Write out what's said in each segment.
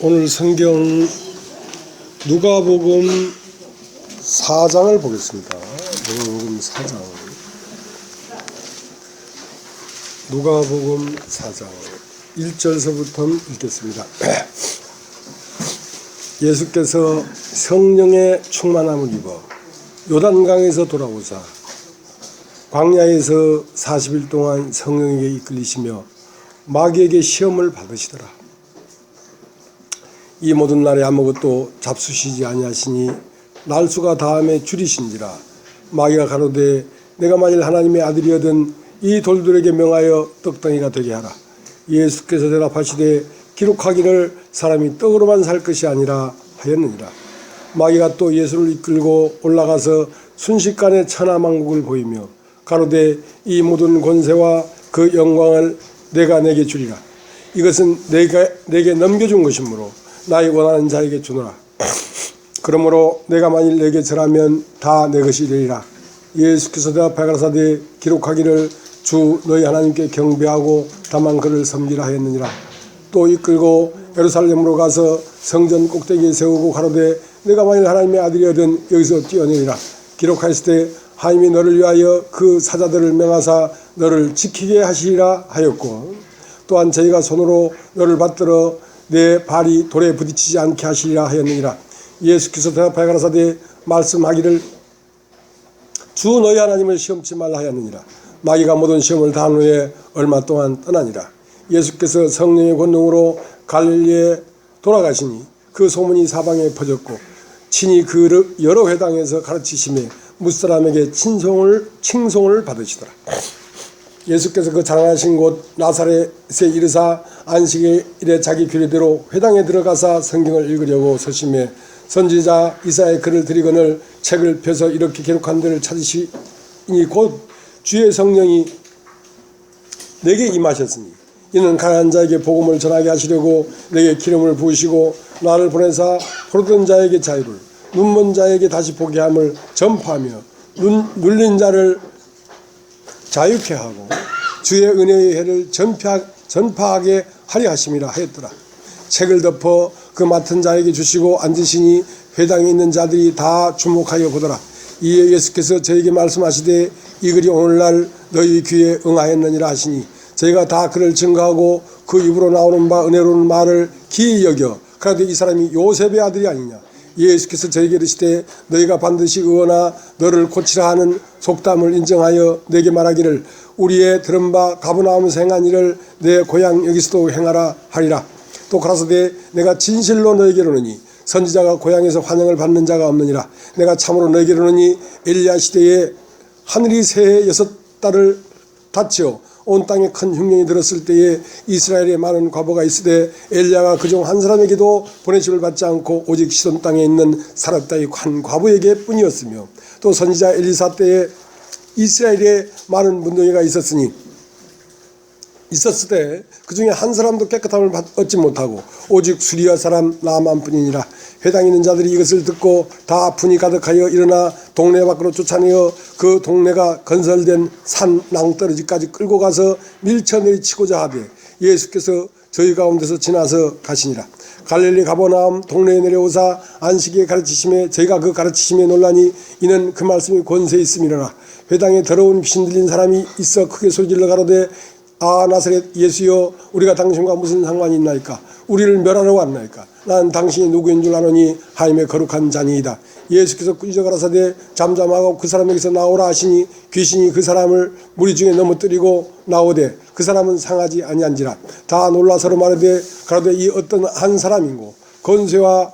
오늘 성경 누가복음 4장을 보겠습니다. 누가복음 4장. 누가복음 4장 1절서부터 읽겠습니다. 예수께서 성령의 충만함을 입어 요단강에서 돌아오사 광야에서 40일 동안 성령에게 이끌리시며 마귀에게 시험을 받으시더라. 이 모든 날에 아무것도 잡수시지 아니하시니 날수가 다함에 줄이신지라. 마귀가 가로되 내가 만일 하나님의 아들이거든 이 돌들에게 명하여 떡덩이가 되게 하라. 예수께서 대답하시되 기록하기를 사람이 떡으로만 살 것이 아니라 하였느니라. 마귀가 또 예수를 이끌고 올라가서 순식간에 천하만국을 보이며 가로되 이 모든 권세와 그 영광을 내가 내게 주리라. 이것은 내게 넘겨준 것이므로 나의 원하는 자에게 주노라. 그러므로 내가 만일 내게 절하면 다 내 것이 되리라. 예수께서 대답하여 가라사대 기록하기를 주 너희 하나님께 경배하고 다만 그를 섬기라 하였느니라. 또 이끌고 예루살렘으로 가서 성전 꼭대기에 세우고 가로되 내가 만일 하나님의 아들이거든 여기서 뛰어내리라. 기록하였을 때 하나님이 너를 위하여 그 사자들을 명하사 너를 지키게 하시리라 하였고 또한 저희가 손으로 너를 받들어 내 발이 돌에 부딪히지 않게 하시리라 하였느니라. 예수께서 대답하여 가라사대 말씀하기를 주 너희 하나님을 시험치 말라 하였느니라. 마귀가 모든 시험을 다한 후에 얼마 동안 떠나니라. 예수께서 성령의 권능으로 갈릴리에 돌아가시니 그 소문이 사방에 퍼졌고 친히 그 여러 회당에서 가르치심에 무사람에게 칭송을 받으시더라. 예수께서 그 장하신 곳 나사렛에 이르사 안식의 일에 자기 규례대로 회당에 들어가사 성경을 읽으려고 서심해 선지자 이사야의 글을 들이거늘 책을 펴서 이렇게 기록한 데를 찾으시니 곧 주의 성령이 내게 임하셨으니 이는 가난한 자에게 복음을 전하게 하시려고 내게 기름을 부으시고 나를 보내사 포로된 자에게 자유를 눈먼 자에게 다시 보게 함을 전파하며 눌린 자를 자유케 하고 주의 은혜의 해를 전파하게 하려 하심이라 하였더라. 책을 덮어 그 맡은 자에게 주시고 앉으시니 회당에 있는 자들이 다 주목하여 보더라. 이에 예수께서 저에게 말씀하시되 이 글이 오늘날 너희 귀에 응하였느니라 하시니 저희가 다 그를 증거하고 그 입으로 나오는 바 은혜로운 말을 기이 여겨 그러되 이 사람이 요셉의 아들이 아니냐. 예수께서 저에게 이르시되 너희가 반드시 의원아 너를 고치라 하는 속담을 인정하여 내게 말하기를 우리의 들은 바 가버나움에서 행한 일을 내 고향 여기서도 행하라 하리라. 또 가라사대 내가 진실로 너에게 이르노니 선지자가 고향에서 환영을 받는 자가 없느니라. 내가 참으로 너에게 이르노니 엘리야 시대에 하늘이 새해 6달을 닫혀 온 땅에 큰 흉년이 들었을 때에 이스라엘에 많은 과부가 있으되 엘리야가 그중 한 사람에게도 보내심을 받지 않고 오직 시돈 땅에 있는 사렙다의 한 과부에게 뿐이었으며 또 선지자 엘리사 때에 이스라엘에 많은 문둥이가 있었을 때 그중에 한 사람도 깨끗함을 얻지 못하고 오직 수리아 사람 나만 뿐이니라. 회당에 있는 자들이 이것을 듣고 다 분이 가득하여 일어나 동네 밖으로 쫓아내어 그 동네가 건설된 산 낭떠러지까지 끌고 가서 밀쳐내리치고자 하되 예수께서 저희 가운데서 지나서 가시니라. 갈릴리 가버나움 동네에 내려오사 안식일에 가르치심에 저희가 그 가르치심에 놀라니 이는 그 말씀이 권세 있음이라. 회당에 더러운 귀신 들린 사람이 있어 크게 소리질러 가로되 아 나사렛 예수여 우리가 당신과 무슨 상관이 있나이까. 우리를 멸하러 왔나이까. 난 당신이 누구인 줄 아노니 하나님의 거룩한 자니이다. 예수께서 꾸짖어 가라사대 잠잠하고 그 사람에게서 나오라 하시니 귀신이 그 사람을 무리 중에 넘어뜨리고 나오되 그 사람은 상하지 아니한지라. 다 놀라 서로 말하되 가로되 이 어떤 한 사람인고 권세와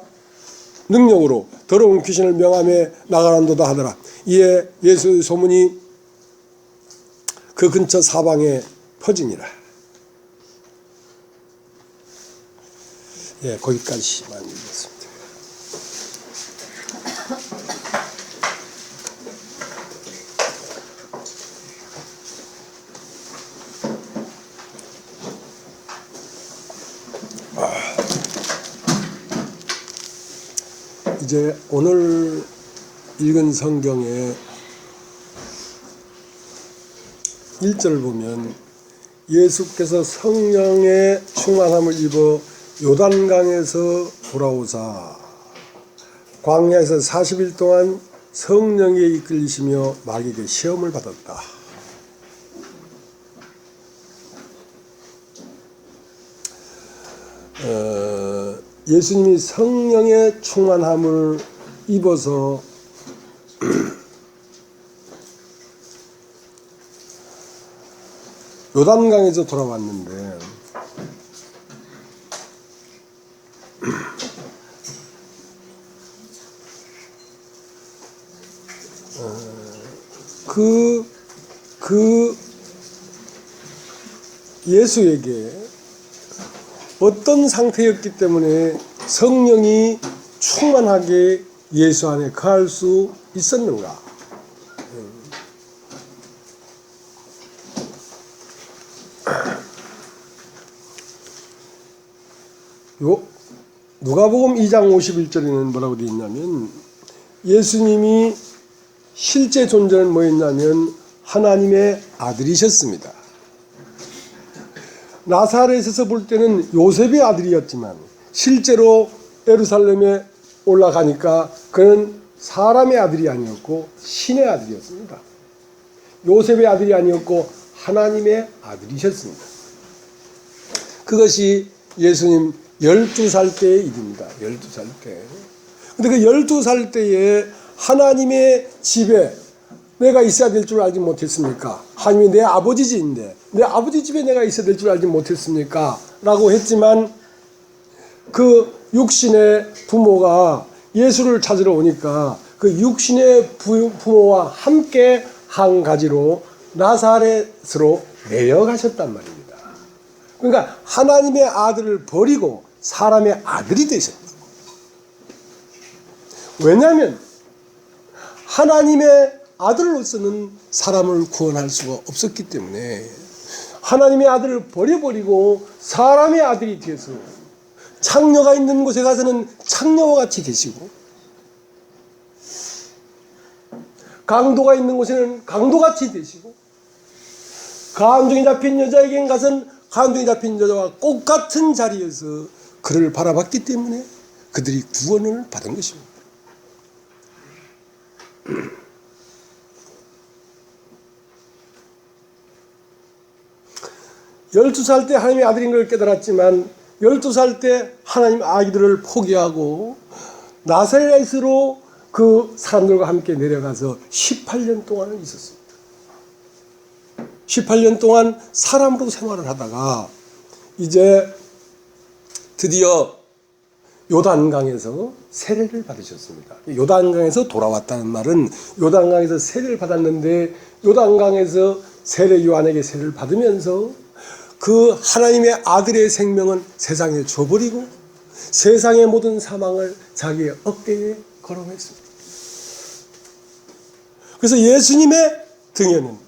능력으로 더러운 귀신을 명함에 나가란도다 하더라. 이에 예수의 소문이 그 근처 사방에 퍼지니라. 예, 거기까지만 읽겠습니다. 이제 오늘 읽은 성경의 1절을 보면 예수께서 성령의 충만함을 입어 요단강에서 돌아오사 광야에서 40일 동안 성령에 이끌리시며 마귀에게 시험을 받았다. 예수님이 성령의 충만함을 입어서 요단강에서 돌아왔는데 그 예수에게 어떤 상태였기 때문에 성령이 충만하게 예수 안에 거할 수 있었는가? 누가복음 2장 51절에는 뭐라고 되어 있냐면 예수님이 실제 존재는 뭐였냐면 하나님의 아들이셨습니다. 나사렛에서 볼 때는 요셉의 아들이었지만 실제로 예루살렘에 올라가니까 그는 사람의 아들이 아니었고 신의 아들이었습니다. 요셉의 아들이 아니었고 하나님의 아들이셨습니다. 그것이 예수님 12살 때의 일입니다. 12살 때. 근데 그 12살 때에 하나님의 집에 내가 있어야 될 줄 알지 못했습니까? 하나님이 내 아버지인데 내 아버지 집에 내가 있어야 될 줄 알지 못했습니까? 라고 했지만 그 육신의 부모가 예수를 찾으러 오니까 그 육신의 부모와 함께 한 가지로 나사렛으로 내려가셨단 말입니다. 그러니까 하나님의 아들을 버리고 사람의 아들이 되셨다. 왜냐하면 하나님의 아들로서는 사람을 구원할 수가 없었기 때문에 하나님의 아들을 버려버리고 사람의 아들이 되어서 창녀가 있는 곳에 가서는 창녀와 같이 계시고 강도가 있는 곳에는 강도같이 되시고 간종이 잡힌 여자에겐 가서는 간종이 잡힌 여자와 똑같은 자리에서 그를 바라봤기 때문에 그들이 구원을 받은 것입니다. 12살 때 하나님의 아들인 걸 깨달았지만 12살 때 하나님 아기들을 포기하고 나사렛으로 그 사람들과 함께 내려가서 18년 동안을 있었습니다. 18년 동안 사람으로 생활을 하다가 이제 드디어 요단강에서 세례를 받으셨습니다. 요단강에서 돌아왔다는 말은 요단강에서 세례를 받았는데 요단강에서 세례 요한에게 세례를 받으면서 그 하나님의 아들의 생명은 세상에 줘버리고 세상의 모든 사망을 자기의 어깨에 걸어냈습니다. 그래서 예수님의 등에는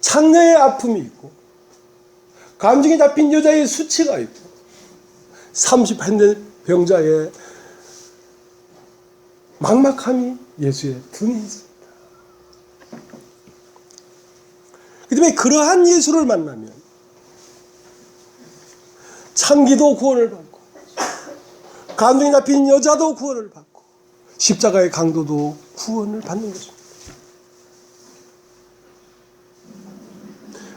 창녀의 아픔이 있고 감정에 잡힌 여자의 수치가 있고 30한 병자의 막막함이 예수의 등에 있습니다. 그 다음에 그러한 예수를 만나면 창기도 구원을 받고 감정에 잡힌 여자도 구원을 받고 십자가의 강도도 구원을 받는 것입니다.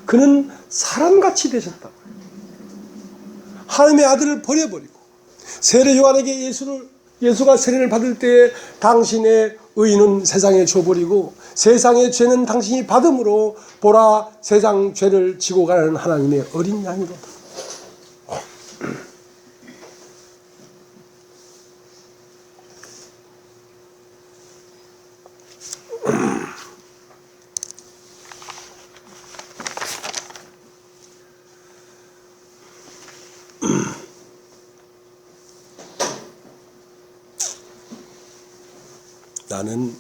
그는 사람같이 되셨다고. 하나님의 아들을 버려버리고 세례 요한에게 예수가 세례를 받을 때에 당신의 의는 세상에 줘버리고 세상의 죄는 당신이 받음으로 보라 세상 죄를 지고 가는 하나님의 어린 양이로다. 나는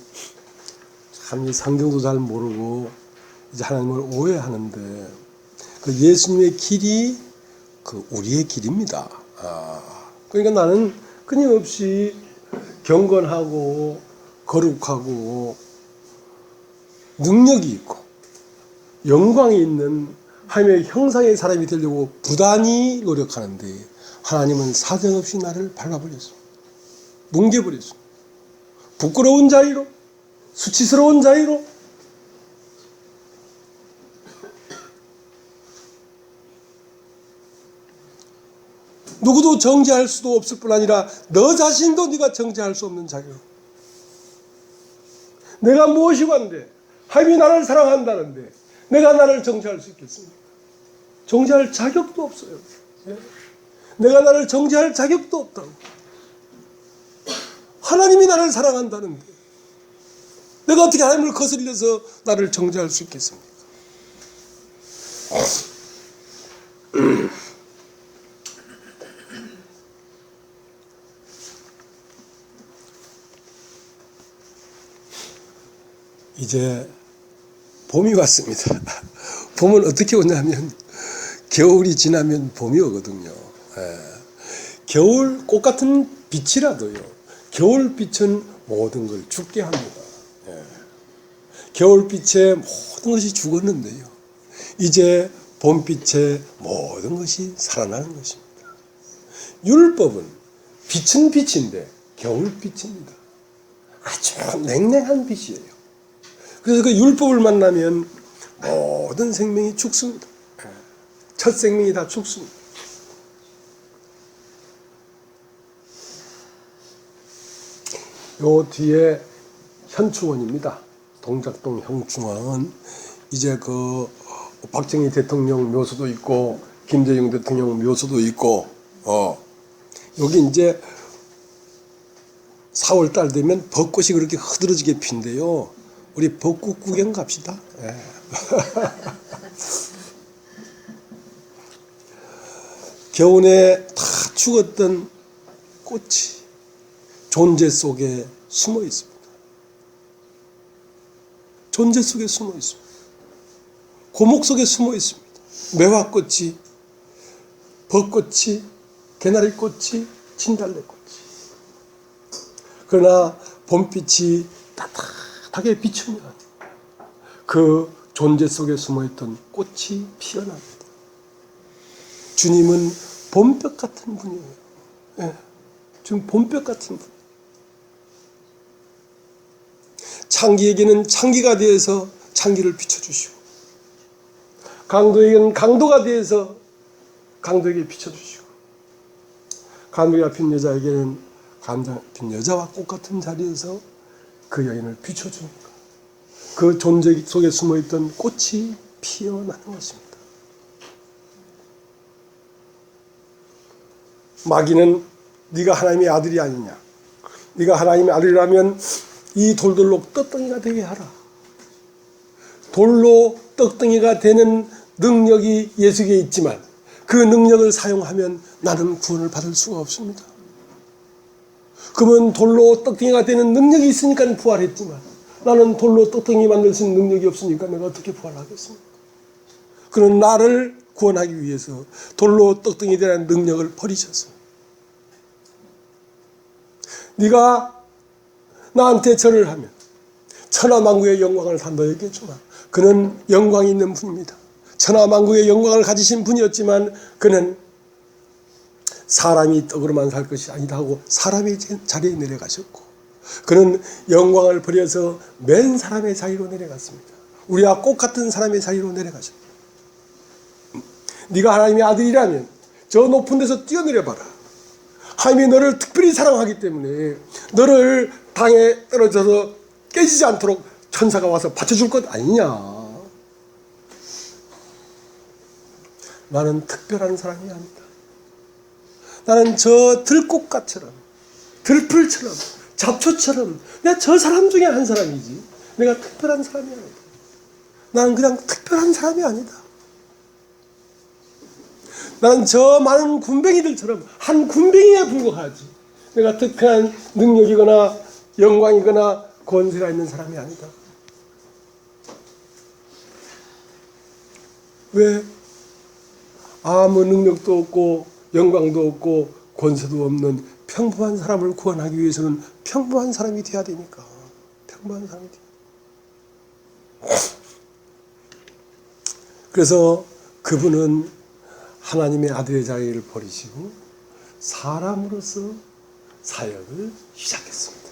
참 성경도 잘 모르고 이제 하나님을 오해하는데 그 예수님의 길이 그 우리의 길입니다. 그러니까 나는 끊임없이 경건하고 거룩하고 능력이 있고 영광이 있는 하나님의 형상의 사람이 되려고 부단히 노력하는데 하나님은 사정없이 나를 밟아버렸습니다. 뭉개버렸습니다. 부끄러운 자리로, 수치스러운 자리로. 누구도 정죄할 수도 없을 뿐 아니라 너 자신도 네가 정죄할 수 없는 자리로. 내가 무엇이 관대? 하나님이 나를 사랑한다는데 내가 나를 정죄할 수 있겠습니까? 정죄할 자격도 없어요. 내가 나를 정죄할 자격도 없다고. 하나님이 나를 사랑한다는데 내가 어떻게 하나님을 거슬려서 나를 정죄할 수 있겠습니까? 이제 봄이 왔습니다. 봄은 어떻게 오냐면 겨울이 지나면 봄이 오거든요. 겨울 꽃 같은 빛이라도요, 겨울빛은 모든 걸 죽게 합니다. 겨울빛에 모든 것이 죽었는데요, 이제 봄빛에 모든 것이 살아나는 것입니다. 율법은 빛은 빛인데 겨울빛입니다. 아주 냉랭한 빛이에요. 그래서 그 율법을 만나면 모든 생명이 죽습니다. 첫 생명이 다 죽습니다. 요 뒤에 현충원입니다. 동작동 현충원. 이제 그 박정희 대통령 묘소도 있고 김대중 대통령 묘소도 있고, 여기 이제 4월 달 되면 벚꽃이 그렇게 흐드러지게 핀대요. 우리 벚꽃 구경 갑시다. 겨울에 다 죽었던 꽃이 존재 속에 숨어 있습니다. 존재 속에 숨어 있습니다. 고목 속에 숨어 있습니다. 매화꽃이, 벚꽃이, 개나리꽃이, 진달래꽃이. 그러나 봄빛이 따뜻하게 비추면 그 존재 속에 숨어있던 꽃이 피어납니다. 주님은 봄볕 같은 분이에요. 지금 봄볕 같은 분. 창기에게는 창기가 되어서 창기를 비춰주시고, 강도에게는 강도가 되어서 강도에게 비춰주시고, 감독이 핀 여자에게는 감독이 핀 여자와 꽃 같은 자리에서 그 여인을 비춰주니까 그 존재 속에 숨어있던 꽃이 피어나는 것입니다. 마귀는 네가 하나님의 아들이 아니냐, 네가 하나님의 아들이라면 이 돌들로 떡덩이가 되게 하라. 돌로 떡덩이가 되는 능력이 예수에게 있지만 그 능력을 사용하면 나는 구원을 받을 수가 없습니다. 그러면 돌로 떡덩이가 되는 능력이 있으니까 부활했지만 나는 돌로 떡덩이 만들 수 있는 능력이 없으니까 내가 어떻게 부활하겠습니까? 그런 나를 구원하기 위해서 돌로 떡덩이 되는 능력을 버리셨어요. 네가 나한테 절을 하면 천하만국의 영광을 다 너에게 주마. 그는 영광이 있는 분입니다. 천하만국의 영광을 가지신 분이었지만 그는 사람이 떡으로만 살 것이 아니다 하고 사람의 자리에 내려가셨고, 그는 영광을 버려서 맨 사람의 자리로 내려갔습니다. 우리와 꽃 같은 사람의 자리로 내려가셨다. 네가 하나님의 아들이라면 저 높은 데서 뛰어내려봐라. 하나님이 너를 특별히 사랑하기 때문에 너를 땅에 떨어져서 깨지지 않도록 천사가 와서 받쳐줄 것 아니냐. 나는 특별한 사람이 아니다. 나는 저 들꽃가처럼, 들풀처럼, 잡초처럼 내가 저 사람 중에 한 사람이지 내가 특별한 사람이 아니다. 나는 그냥 특별한 사람이 아니다. 나는 저 많은 군뱅이들처럼 한 군뱅이에 불과하지 내가 특별한 능력이거나 영광이거나 권세가 있는 사람이 아니다. 왜? 아무 능력도 없고 영광도 없고 권세도 없는 평범한 사람을 구원하기 위해서는 평범한 사람이 돼야 되니까. 평범한 사람이 돼야. 그래서 그분은 하나님의 아들의 자리를 버리시고 사람으로서 사역을 시작했습니다.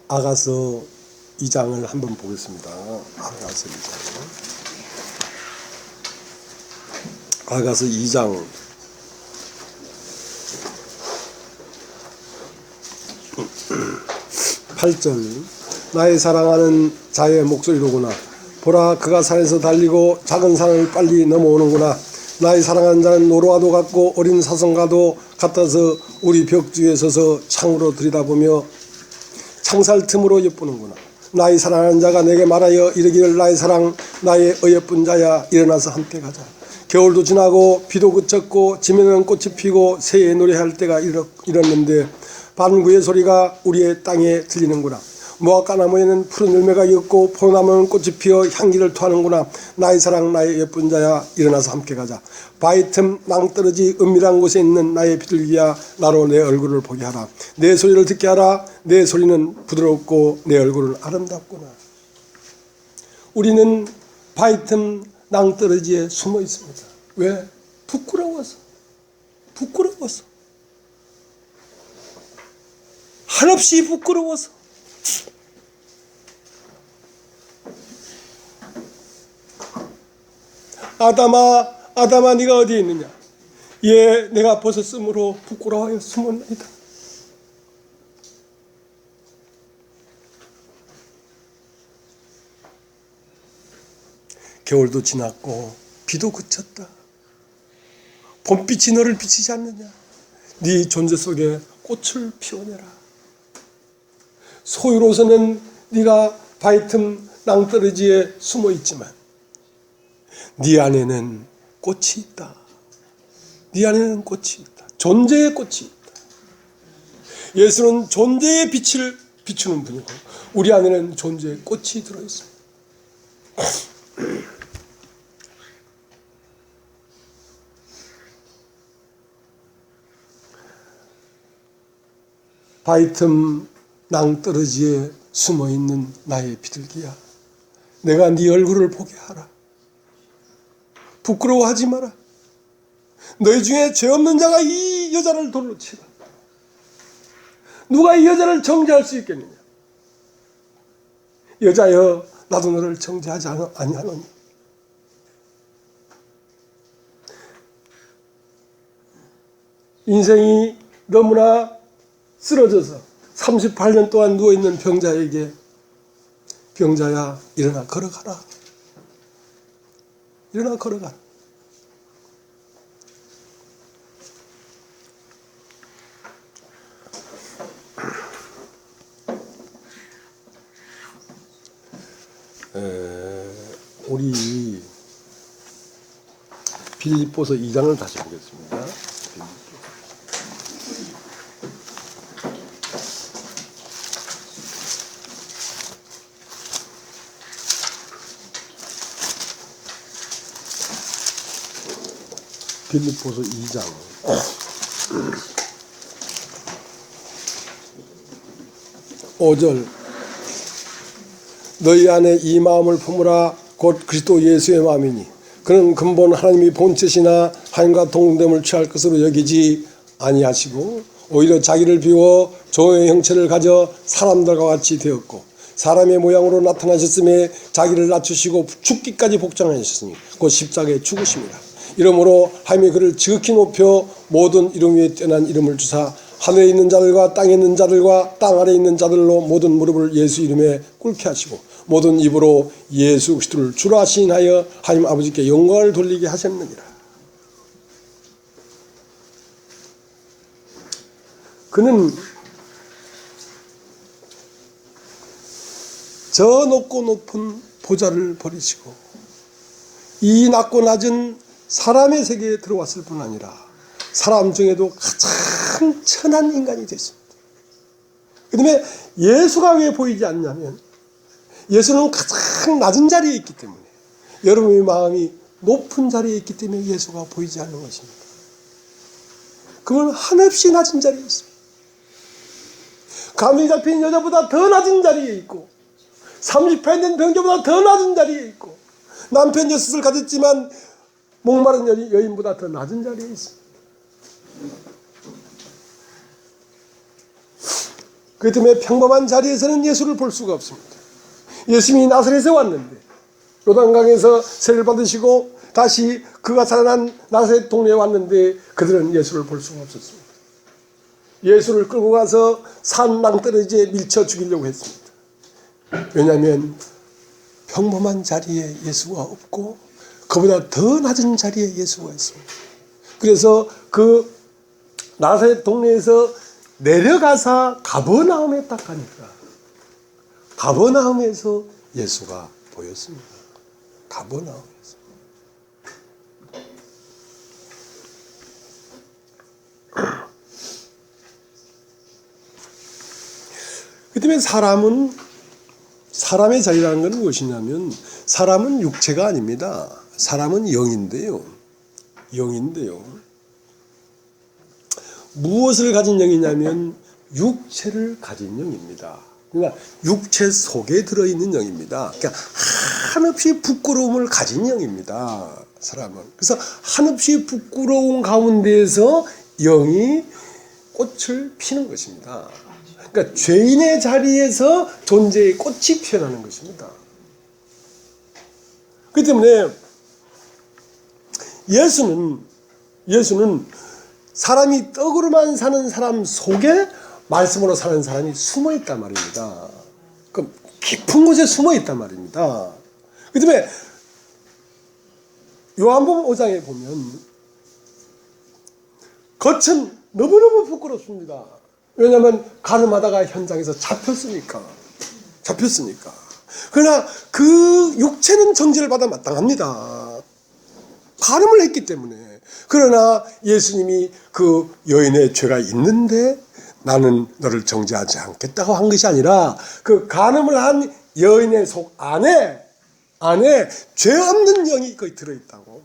아가서 2장을 한번 보겠습니다. 아가서 2장. 아가서 2장 8절. 나의 사랑하는 자의 목소리로구나. 보라, 그가 산에서 달리고 작은 산을 빨리 넘어오는구나. 나의 사랑하는 자는 노루와도 같고 어린 사슴과도 같아서 우리 벽주에 서서 창으로 들여다보며 창살 틈으로 엿보는구나. 나의 사랑하는 자가 내게 말하여 이르기를, 나의 사랑, 나의 어여쁜 자야, 일어나서 함께 가자. 겨울도 지나고 비도 그쳤고 지면은 꽃이 피고 새의 노래할 때가 이렇는데 반구의 소리가 우리의 땅에 들리는구나. 무화과 나무에는 푸른 열매가 익었고 포도나무는 꽃이 피어 향기를 토하는구나. 나의 사랑, 나의 예쁜 자야, 일어나서 함께 가자. 바위 틈 낭떠러지 은밀한 곳에 있는 나의 비둘기야, 나로 내 얼굴을 보게 하라. 내 소리를 듣게 하라. 내 소리는 부드럽고 내 얼굴은 아름답구나. 우리는 바위 틈 낭떠러지에 숨어 있습니다. 왜? 부끄러워서. 한없이 부끄러워서. 아담아, 네가 어디에 있느냐? 예, 내가 벗었으므로 부끄러워하여 숨었나이다. 겨울도 지났고 비도 그쳤다. 봄빛이 너를 비치지 않느냐? 네 존재 속에 꽃을 피워내라. 소유로서는 네가 바위 틈 낭떠러지에 숨어 있지만 네 안에는 꽃이 있다. 네 안에는 꽃이 있다. 존재의 꽃이 있다. 예수는 존재의 빛을 비추는 분이고 우리 안에는 존재의 꽃이 들어있습니다. 바위 틈 낭떠러지에 숨어있는 나의 비둘기야, 내가 네 얼굴을 보게 하라. 부끄러워하지 마라. 너희 중에 죄 없는 자가 이 여자를 돌로 치라. 누가 이 여자를 정죄할 수 있겠느냐? 여자여, 나도 너를 정죄하지 아니하노니. 인생이 너무나 쓰러져서 38년 동안 누워있는 병자에게, 병자야, 일어나 걸어가라. 일어나 걸어가라. 우리 빌립보서 2장을 다시 보겠습니다. 빌립보서 2장 5절. 너희 안에 이 마음을 품으라. 곧 그리스도 예수의 마음이니 그는 근본 하나님이 본체시나 하나님과 동등됨을 취할 것으로 여기지 아니하시고 오히려 자기를 비워 종의 형체를 가져 사람들과 같이 되었고 사람의 모양으로 나타나셨음에 자기를 낮추시고 죽기까지 복종하셨으니 곧 십자가에 죽으심이라. 이러므로 하나님이 그를 지극히 높여 모든 이름 위에 뛰어난 이름을 주사 하늘에 있는 자들과 땅에 있는 자들과 땅 아래에 있는 자들로 모든 무릎을 예수 이름에 꿇게 하시고 모든 입으로 예수 그리스도를 주라 시인하여 하나님 아버지께 영광을 돌리게 하셨느니라. 그는 저 높고 높은 보좌를 버리시고 이 낮고 낮은 사람의 세계에 들어왔을 뿐 아니라 사람 중에도 가장 천한 인간이 됐습니다. 그 다음에 예수가 왜 보이지 않냐면 예수는 가장 낮은 자리에 있기 때문에, 여러분의 마음이 높은 자리에 있기 때문에 예수가 보이지 않는 것입니다. 그건 한없이 낮은 자리에 있습니다. 감이 잡힌 여자보다 더 낮은 자리에 있고 30회 된 병자보다 더 낮은 자리에 있고 남편 6을 가졌지만 목마른 여인보다 더 낮은 자리에 있습니다. 그렇기 때문에 평범한 자리에서는 예수를 볼 수가 없습니다. 예수님이 나사렛에 왔는데 요단강에서 세례를 받으시고 다시 그가 살아난 나사렛 동네에 왔는데 그들은 예수를 볼 수가 없었습니다. 예수를 끌고 가서 산 낭떠러지에 밀쳐 죽이려고 했습니다. 왜냐하면 평범한 자리에 예수가 없고 그보다 더 낮은 자리에 예수가 있습니다. 그래서 그 나사렛 동네에서 내려가서 가버나움에 딱 가니까 가버나움에서 예수가 보였습니다. 가버나움에서. 그 때문에 사람의 자리라는 건 무엇이냐면 사람은 육체가 아닙니다. 사람은 영인데요. 무엇을 가진 영이냐면 육체를 가진 영입니다. 그러니까 육체 속에 들어있는 영입니다. 그러니까 한없이 부끄러움을 가진 영입니다. 사람은. 그래서 한없이 부끄러운 가운데에서 영이 꽃을 피는 것입니다. 그러니까 죄인의 자리에서 존재의 꽃이 피어나는 것입니다. 그렇기 때문에 예수는 사람이 떡으로만 사는 사람 속에 말씀으로 사는 사람이 숨어 있단 말입니다. 그 깊은 곳에 숨어 있단 말입니다. 그렇기 때문에 요한복음 5장에 보면 겉은 너무너무 부끄럽습니다. 왜냐하면 가늠하다가 현장에서 잡혔으니까. 그러나 그 육체는 정죄를 받아 마땅합니다. 가늠을 했기 때문에. 그러나 예수님이 그 여인의 죄가 있는데 나는 너를 정죄하지 않겠다고 한 것이 아니라 그 가늠을 한 여인의 속 안에 죄 없는 영이 거기 들어있다고.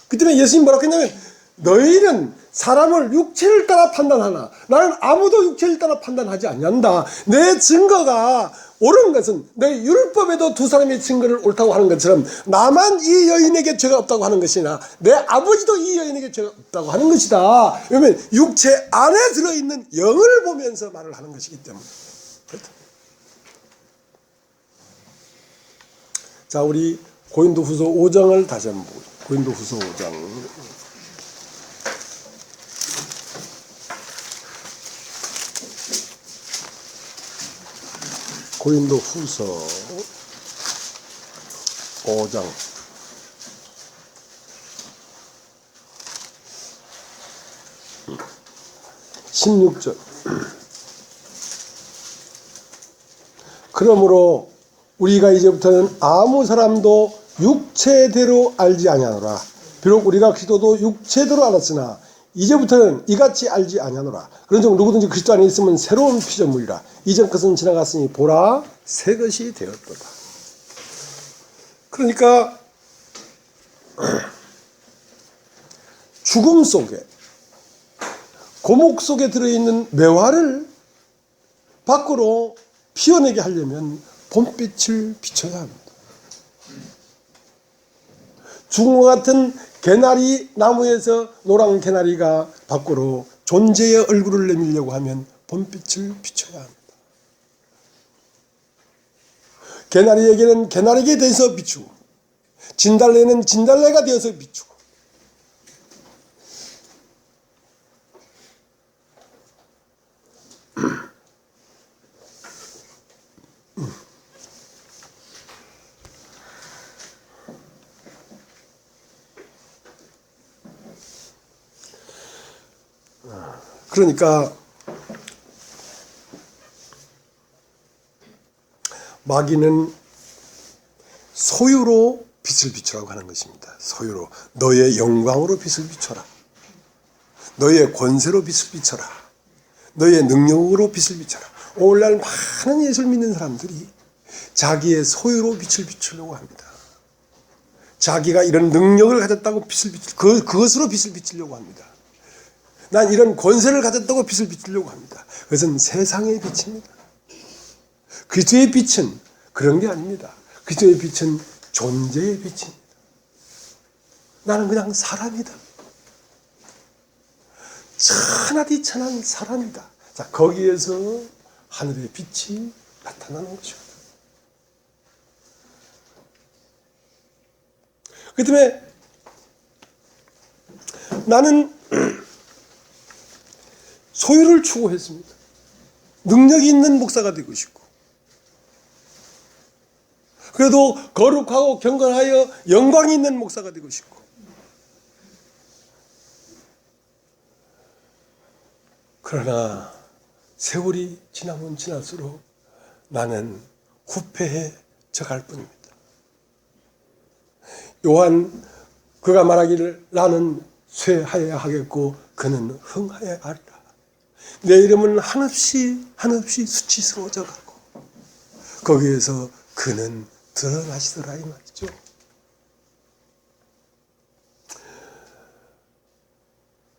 그 때문에 예수님이 뭐라고 했냐면 너희는 사람을 육체를 따라 판단하나 나는 아무도 육체를 따라 판단하지 않는다. 내 증거가 옳은 것은 내 율법에도 두 사람의 증거를 옳다고 하는 것처럼 나만 이 여인에게 죄가 없다고 하는 것이나 내 아버지도 이 여인에게 죄가 없다고 하는 것이다. 왜냐하면 육체 안에 들어있는 영을 보면서 말을 하는 것이기 때문에. 자, 우리 고린도후서 5장을 다시 한번 보죠. 고린도후서 5장. 고린도후서 5장 16절. 그러므로 우리가 이제부터는 아무 사람도 육체대로 알지 아니하노라. 비록 우리가 그리스도도 육체대로 알았으나 이제부터는 이같이 알지 아니하노라. 그런즉 누구든지 그리스도 안에 있으면 새로운 피조물이라. 이전 것은 지나갔으니 보라 새 것이 되었도다. 그러니까 죽음 속에 고목 속에 들어있는 매화를 밖으로 피어내게 하려면 봄빛을 비춰야 합니다. 죽음과 같은 개나리 나무에서 노란 개나리가 밖으로 존재의 얼굴을 내밀려고 하면 봄빛을 비춰야 합니다. 개나리에게는 개나리에게 대해서 비추고 진달래는 진달래가 되어서 비추고 그러니까 마귀는 소유로 빛을 비추라고 하는 것입니다. 소유로 너의 영광으로 빛을 비춰라. 너의 권세로 빛을 비춰라. 너의 능력으로 빛을 비춰라. 오늘날 많은 예수를 믿는 사람들이 자기의 소유로 빛을 비추려고 합니다. 자기가 이런 능력을 가졌다고 빛을 그것으로 빛을 비추려고 합니다. 난 이런 권세를 가졌다고 빛을 비추려고 합니다. 그것은 세상의 빛입니다. 그리스도의 빛은 그런 게 아닙니다. 그리스도의 빛은 존재의 빛입니다. 나는 그냥 사람이다. 천하디천한 사람이다. 자, 거기에서 하늘의 빛이 나타나는 것이거든. 그 때문에 나는 소유를 추구했습니다. 능력이 있는 목사가 되고 싶고, 그래도 거룩하고 경건하여 영광이 있는 목사가 되고 싶고, 그러나 세월이 지나면 지날수록 나는 후패해져 갈 뿐입니다. 요한 그가 말하기를 나는 쇠하여야 하겠고 그는 흥하여야 하리라. 내 이름은 한없이 수치스러워져 가고 거기에서 그는 드러나시더라 이 말이죠.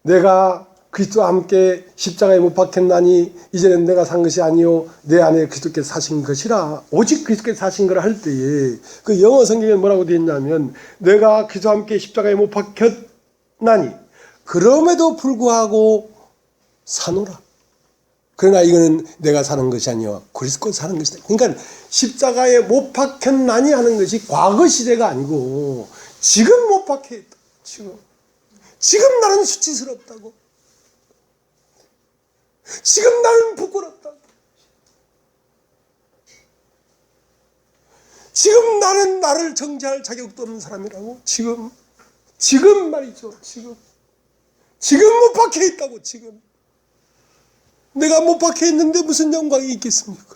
내가 그리스도와 함께 십자가에 못 박혔나니 이제는 내가 산 것이 아니요 내 안에 그리스도께서 사신 것이라. 오직 그리스도께서 사신 거라 할 때에 그 영어 성경에 뭐라고 되어 있냐면 내가 그리스도와 함께 십자가에 못 박혔나니 그럼에도 불구하고 사노라. 그러나 이거는 내가 사는 것이 아니요 그리스도께서 사는 것이다. 그러니까 십자가에 못 박혔나니 하는 것이 과거 시대가 아니고 지금 못 박혀 있다. 지금 나는 수치스럽다고. 지금 나는 부끄럽다고. 지금 나는 나를 정죄할 자격도 없는 사람이라고. 지금 말이죠. 지금 못 박혀 있다고. 지금 내가 못 박혀 있는데 무슨 영광이 있겠습니까?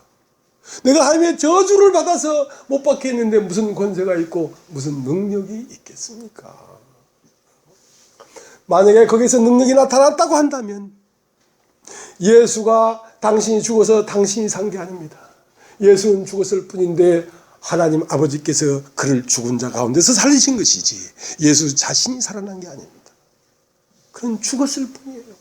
내가 하나님의 저주를 받아서 못 박혀 있는데 무슨 권세가 있고 무슨 능력이 있겠습니까? 만약에 거기서 능력이 나타났다고 한다면 예수가 당신이 죽어서 당신이 산 게 아닙니다. 예수는 죽었을 뿐인데 하나님 아버지께서 그를 죽은 자 가운데서 살리신 것이지 예수 자신이 살아난 게 아닙니다. 그는 죽었을 뿐이에요.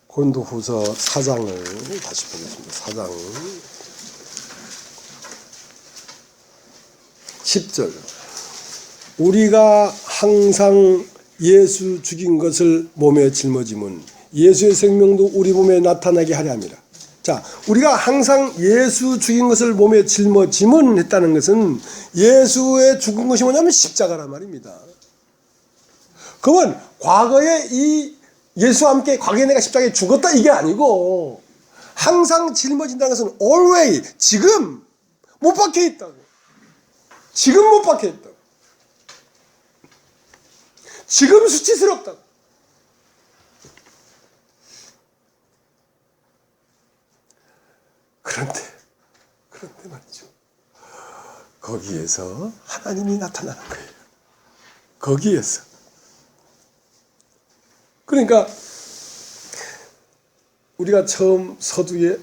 고린도후서 4장을 다시 보겠습니다. 4장 10절. 우리가 항상 예수 죽인 것을 몸에 짊어짐은 예수의 생명도 우리 몸에 나타나게 하려 함이라. 자, 우리가 항상 예수 죽인 것을 몸에 짊어짐은 했다는 것은 예수의 죽은 것이 뭐냐면 십자가란 말입니다. 그러면 과거에 이 예수와 함께 과거에 내가 십자가에 죽었다 이게 아니고 항상 짊어진다는 것은 always 지금 못 박혀 있다고. 지금 못 박혀 있다고. 지금 수치스럽다고. 그런데 말이죠. 거기에서 하나님이 나타나는 거예요. 거기에서. 그러니까 우리가 처음 서두에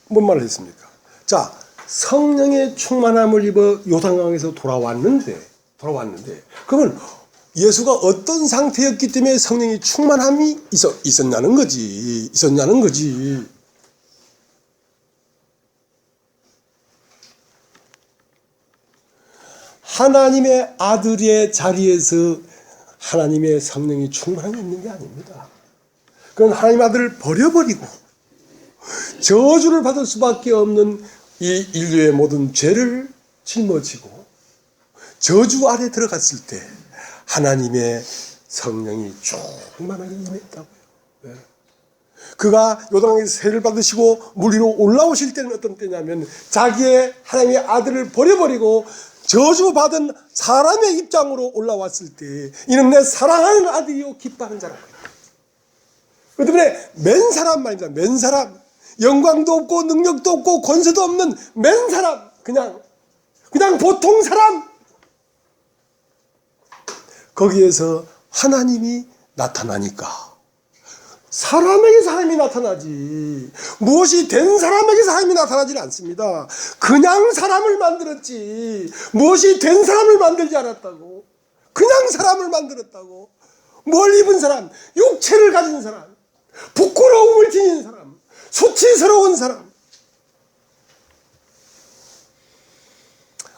뭔 말을 했습니까? 자, 성령의 충만함을 입어 요단강에서 돌아왔는데 그러면 예수가 어떤 상태였기 때문에 성령의 충만함이 있었냐는 거지. 하나님의 아들의 자리에서 하나님의 성령이 충만하게 있는 게 아닙니다. 그건 하나님 아들을 버려버리고 저주를 받을 수밖에 없는 이 인류의 모든 죄를 짊어지고 저주 아래 들어갔을 때 하나님의 성령이 충만하게 임했다고요. 네. 그가 요단강에서 세를 받으시고 물 위로 올라오실 때는 어떤 때냐면 자기의 하나님의 아들을 버려버리고 저주받은 사람의 입장으로 올라왔을 때 이는 내 사랑하는 아들이요 기뻐하는 자라고. 그 때문에 맨 사람 말입니다. 맨 사람. 영광도 없고 능력도 없고 권세도 없는 맨 사람. 그냥 보통 사람. 거기에서 하나님이 나타나니까 사람에게서 하나님이 나타나지 무엇이 된 사람에게서 하나님이 나타나지는 않습니다. 그냥 사람을 만들었지 무엇이 된 사람을 만들지 않았다고. 그냥 사람을 만들었다고. 뭘 입은 사람, 육체를 가진 사람, 부끄러움을 지닌 사람, 수치스러운 사람,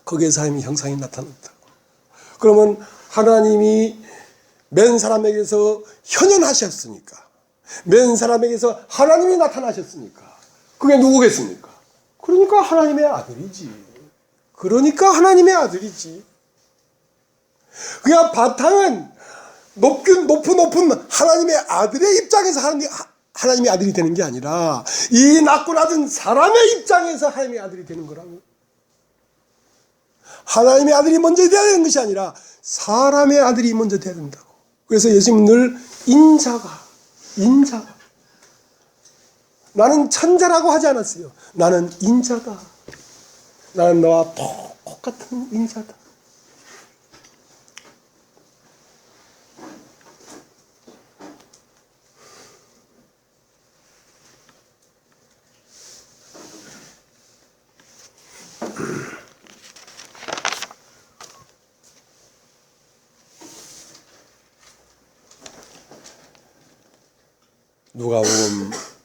거기에서 하나님의 형상이 나타났다고. 그러면 하나님이 맨 사람에게서 현현하셨으니까, 맨 사람에게서 하나님이 나타나셨으니까 그게 누구겠습니까? 그러니까 하나님의 아들이지. 그러니까 하나님의 아들이지. 그냥 바탕은 높은 하나님의 아들의 입장에서 하나님의 아들이 되는 게 아니라 이 낳고 낳은 사람의 입장에서 하나님의 아들이 되는 거라고. 하나님의 아들이 먼저 되어야 되는 것이 아니라 사람의 아들이 먼저 되어야 된다고. 그래서 예수님은 늘 인자가 나는 천자라고 하지 않았어요. 나는 인자다. 나는 너와 똑같은 인자다.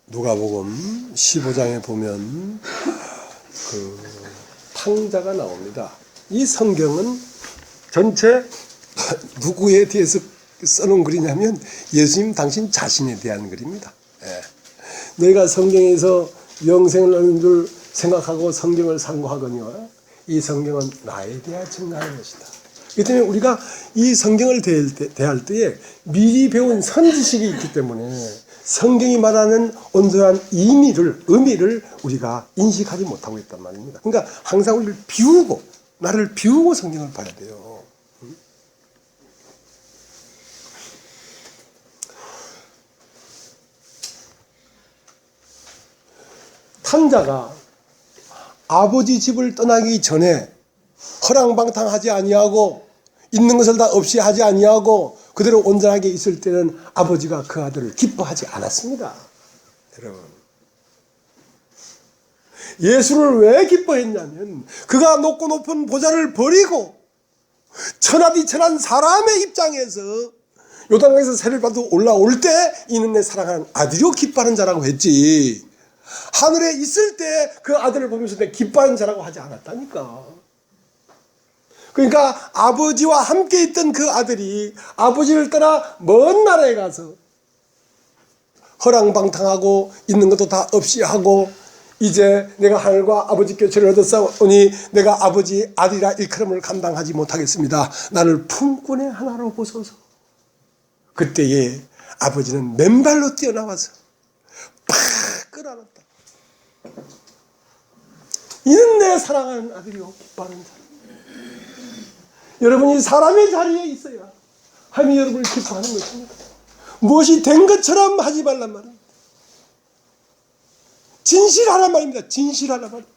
누가복음 15장에 보면 그 탕자가 나옵니다. 이 성경은 전체 누구에 대해서 써놓은 글이냐면 예수님 당신 자신에 대한 글입니다. 너희가 성경에서 영생을 얻는 줄 생각하고 성경을 상고하거니와 이 성경은 나에 대하여 증거하는 것이다. 그렇기 때문에 우리가 이 성경을 대할 때에 미리 배운 선지식이 있기 때문에 성경이 말하는 온전한 의미를 우리가 인식하지 못하고 있단 말입니다. 그러니까 항상 우리를 나를 비우고 성경을 봐야 돼요. 탕자가 아버지 집을 떠나기 전에 허랑방탕하지 아니하고 있는 것을 다 없이 하지 아니하고 그대로 온전하게 있을 때는 아버지가 그 아들을 기뻐하지 않았습니다. 여러분, 예수를 왜 기뻐했냐면 그가 높은 보좌를 버리고 천하디천한 사람의 입장에서 요단강에서 세를 받고 올라올 때 이는 내 사랑하는 아들이요 기뻐하는 자라고 했지, 하늘에 있을 때 그 아들을 보면서 내 기뻐하는 자라고 하지 않았다니까. 그러니까 아버지와 함께 있던 그 아들이 아버지를 떠나 먼 나라에 가서 허랑방탕하고 있는 것도 다 없이 하고 이제 내가 하늘과 아버지 교체를 얻었사오니 내가 아버지 아들이라 일컬음을 감당하지 못하겠습니다. 나를 품꾼의 하나로 보소서. 그때에 아버지는 맨발로 뛰어나와서 팍 끌어안았다. 이는 내 사랑하는 아들이요 기뻐하는 자. 여러분이 사람의 자리에 있어야 하나님이 여러분을 기뻐하는 것입니다. 무엇이 된 것처럼 하지 말란 말입니다. 진실하란 말입니다. 진실하란 말입니다.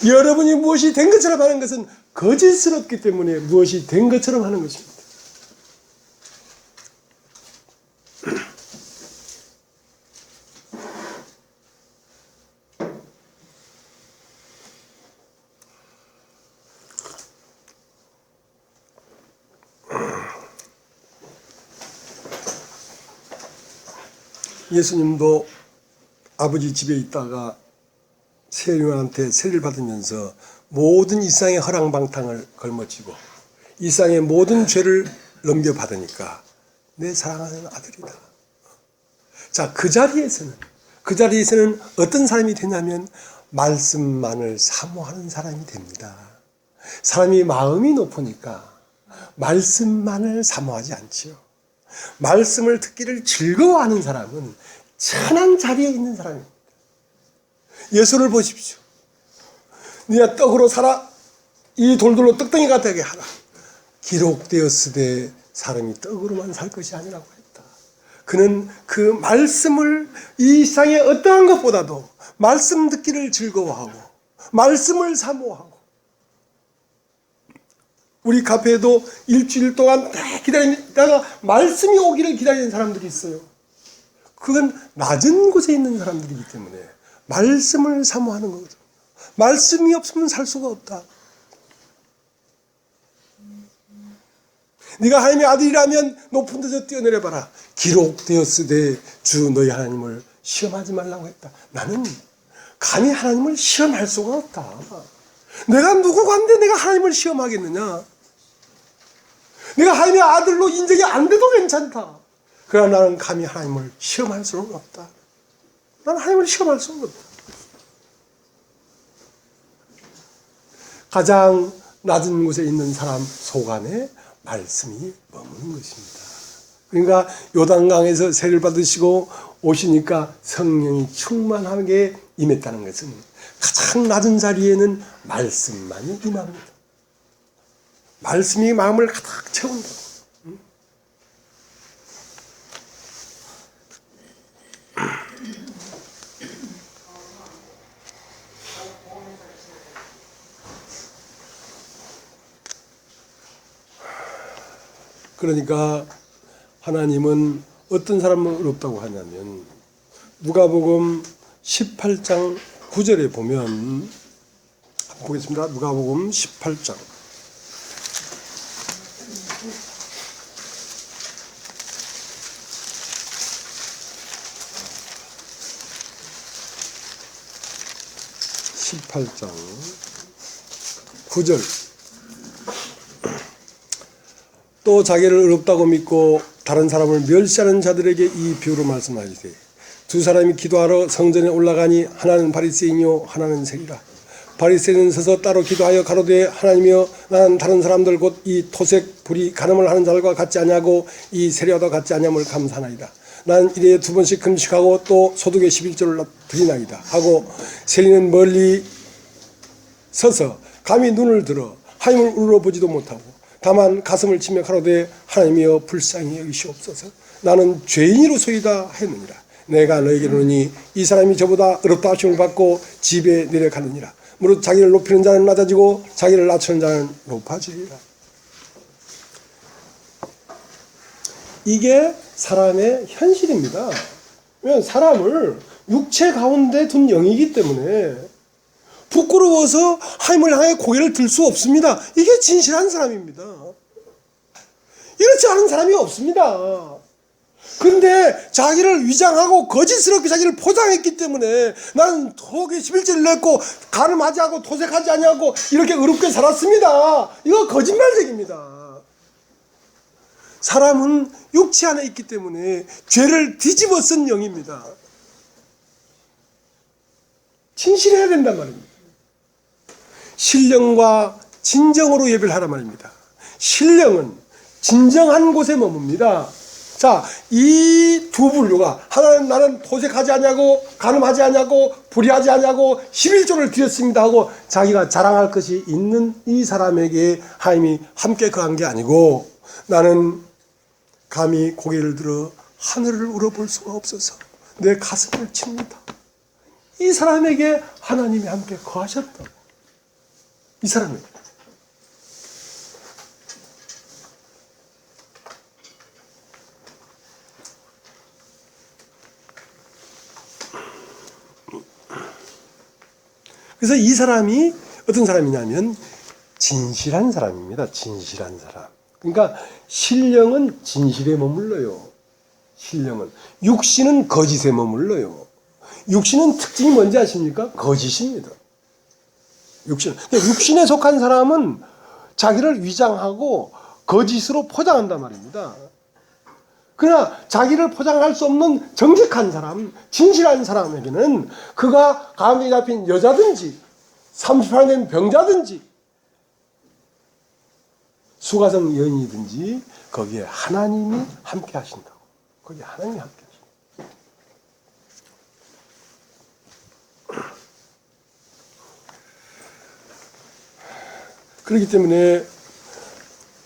여러분이 무엇이 된 것처럼 하는 것은 거짓스럽기 때문에 무엇이 된 것처럼 하는 것입니다. 예수님도 아버지 집에 있다가 세리만한테 세리를 받으면서 모든 이상의 허랑방탕을 걸머쥐고 이상의 모든 죄를 넘겨받으니까 내 사랑하는 아들이다. 자, 그 자리에서는 어떤 사람이 되냐면 말씀만을 사모하는 사람이 됩니다. 사람이 마음이 높으니까 말씀만을 사모하지 않지요. 말씀을 듣기를 즐거워하는 사람은 천한 자리에 있는 사람입니다. 예수를 보십시오. 네가 떡으로 살아 이 돌들로 떡덩이가 되게 하라. 기록되었으되 사람이 떡으로만 살 것이 아니라고 했다. 그는 그 말씀을 이 세상의 어떠한 것보다도 말씀 듣기를 즐거워하고 말씀을 사모하고, 우리 카페에도 일주일 동안 기다리다가 말씀이 오기를 기다리는 사람들이 있어요. 그건 낮은 곳에 있는 사람들이기 때문에 말씀을 사모하는 거거든. 말씀이 없으면 살 수가 없다. 네가 하나님의 아들이라면 높은 데서 뛰어내려봐라. 기록되었으되 주 너희 하나님을 시험하지 말라고 했다. 나는 감히 하나님을 시험할 수가 없다. 내가 누구간데 내가 하나님을 시험하겠느냐. 내가 하나님의 아들로 인정이 안 돼도 괜찮다. 그러나 나는 감히 하나님을 시험할 수는 없다. 나는 하나님을 시험할 수는 없다. 가장 낮은 곳에 있는 사람 속 안에 말씀이 머무는 것입니다. 그러니까 요단강에서 세를 받으시고 오시니까 성령이 충만하게 임했다는 것은 가장 낮은 자리에는 말씀만이 임합니다. 말씀이 마음을 가득 채운다. 그러니까 하나님은 어떤 사람을 어렵다고 하냐면 누가복음 18장 9절에 보면 한번 보겠습니다. 누가복음 18장 9절 또 자기를 어렵다고 믿고 다른 사람을 멸시하는 자들에게 이 비유로 말씀하시되 두 사람이 기도하러 성전에 올라가니 하나는 바리새인이요 하나는 세리라. 바리새인은 서서 따로 기도하여 가로되 하나님이여 나는 다른 사람들 곧 이 토색 불이 간음을 하는 자들과 같지 아니하고 이 세리와도 같지 아니함을 감사하나이다. 나는 일에 2번씩 금식하고 또 소득의 11조를 드리나이다 하고 세리는 멀리 서서 감히 눈을 들어 하나님을 울어보지도 못하고 다만 가슴을 치며 가로되 하나님이여 불쌍히 여기시옵소서 나는 죄인이로소이다 했느니라. 내가 너에게 이르노니 이 사람이 저보다 어렵다 하심을 받고 집에 내려가느니라. 무릇 자기를 높이는 자는 낮아지고 자기를 낮추는 자는 높아지리라. 이게 사람의 현실입니다. 왜냐하면 사람을 육체 가운데 둔 영이기 때문에 부끄러워서 하나님을 향해 고개를 들 수 없습니다. 이게 진실한 사람입니다. 이렇지 않은 사람이 없습니다. 그런데 자기를 위장하고 거짓스럽게 자기를 포장했기 때문에 나는 토기 11조를 냈고 간음하지 않고 토색하지 아니하고 이렇게 의롭게 살았습니다. 이거 거짓말쟁입니다. 사람은 육체 안에 있기 때문에 죄를 뒤집어 쓴 영입니다. 진실해야 된단 말입니다. 신령과 진정으로 예배를 하란 말입니다. 신령은 진정한 곳에 머뭅니다. 자, 이 두 분류가 하나는 나는 토색하지 않냐고 간음하지 않냐고 불의하지 않냐고 11조를 드렸습니다 하고 자기가 자랑할 것이 있는 이 사람에게 하나님이 함께 거한 게 아니고 나는 감히 고개를 들어 하늘을 울어볼 수가 없어서 내 가슴을 칩니다. 이 사람에게 하나님이 함께 거하셨다고. 이 사람에게. 그래서 이 사람이 어떤 사람이냐면 진실한 사람입니다. 진실한 사람. 그러니까 신령은 진실에 머물러요. 신령은. 육신은 거짓에 머물러요. 육신은 특징이 뭔지 아십니까? 거짓입니다. 육신에 속한 사람은 자기를 위장하고 거짓으로 포장한단 말입니다. 그러나 자기를 포장할 수 없는 정직한 사람, 진실한 사람에게는 그가 감옥에 잡힌 여자든지 38년 된 병자든지 수가성 여인이든지 거기에 하나님이 함께 하신다고. 거기에 하나님이 함께 하신다고. 그렇기 때문에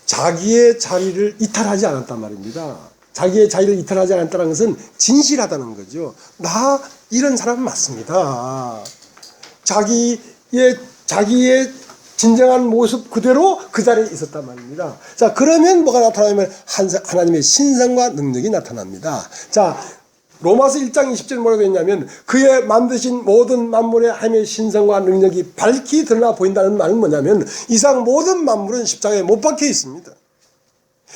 자기의 자리를 이탈하지 않았단 말입니다. 자기의 자리를 이탈하지 않았다는 것은 진실하다는 거죠. 나 이런 사람 맞습니다. 자기의 진정한 모습 그대로 그 자리에 있었단 말입니다. 자, 그러면 뭐가 나타나면 하나님의 신성과 능력이 나타납니다. 자, 로마서 1장 20절 뭐라고 했냐면 그의 만드신 모든 만물의 하나님의 신성과 능력이 밝히 드러나 보인다는 말은 뭐냐면 이상 모든 만물은 십자가에 못 박혀 있습니다.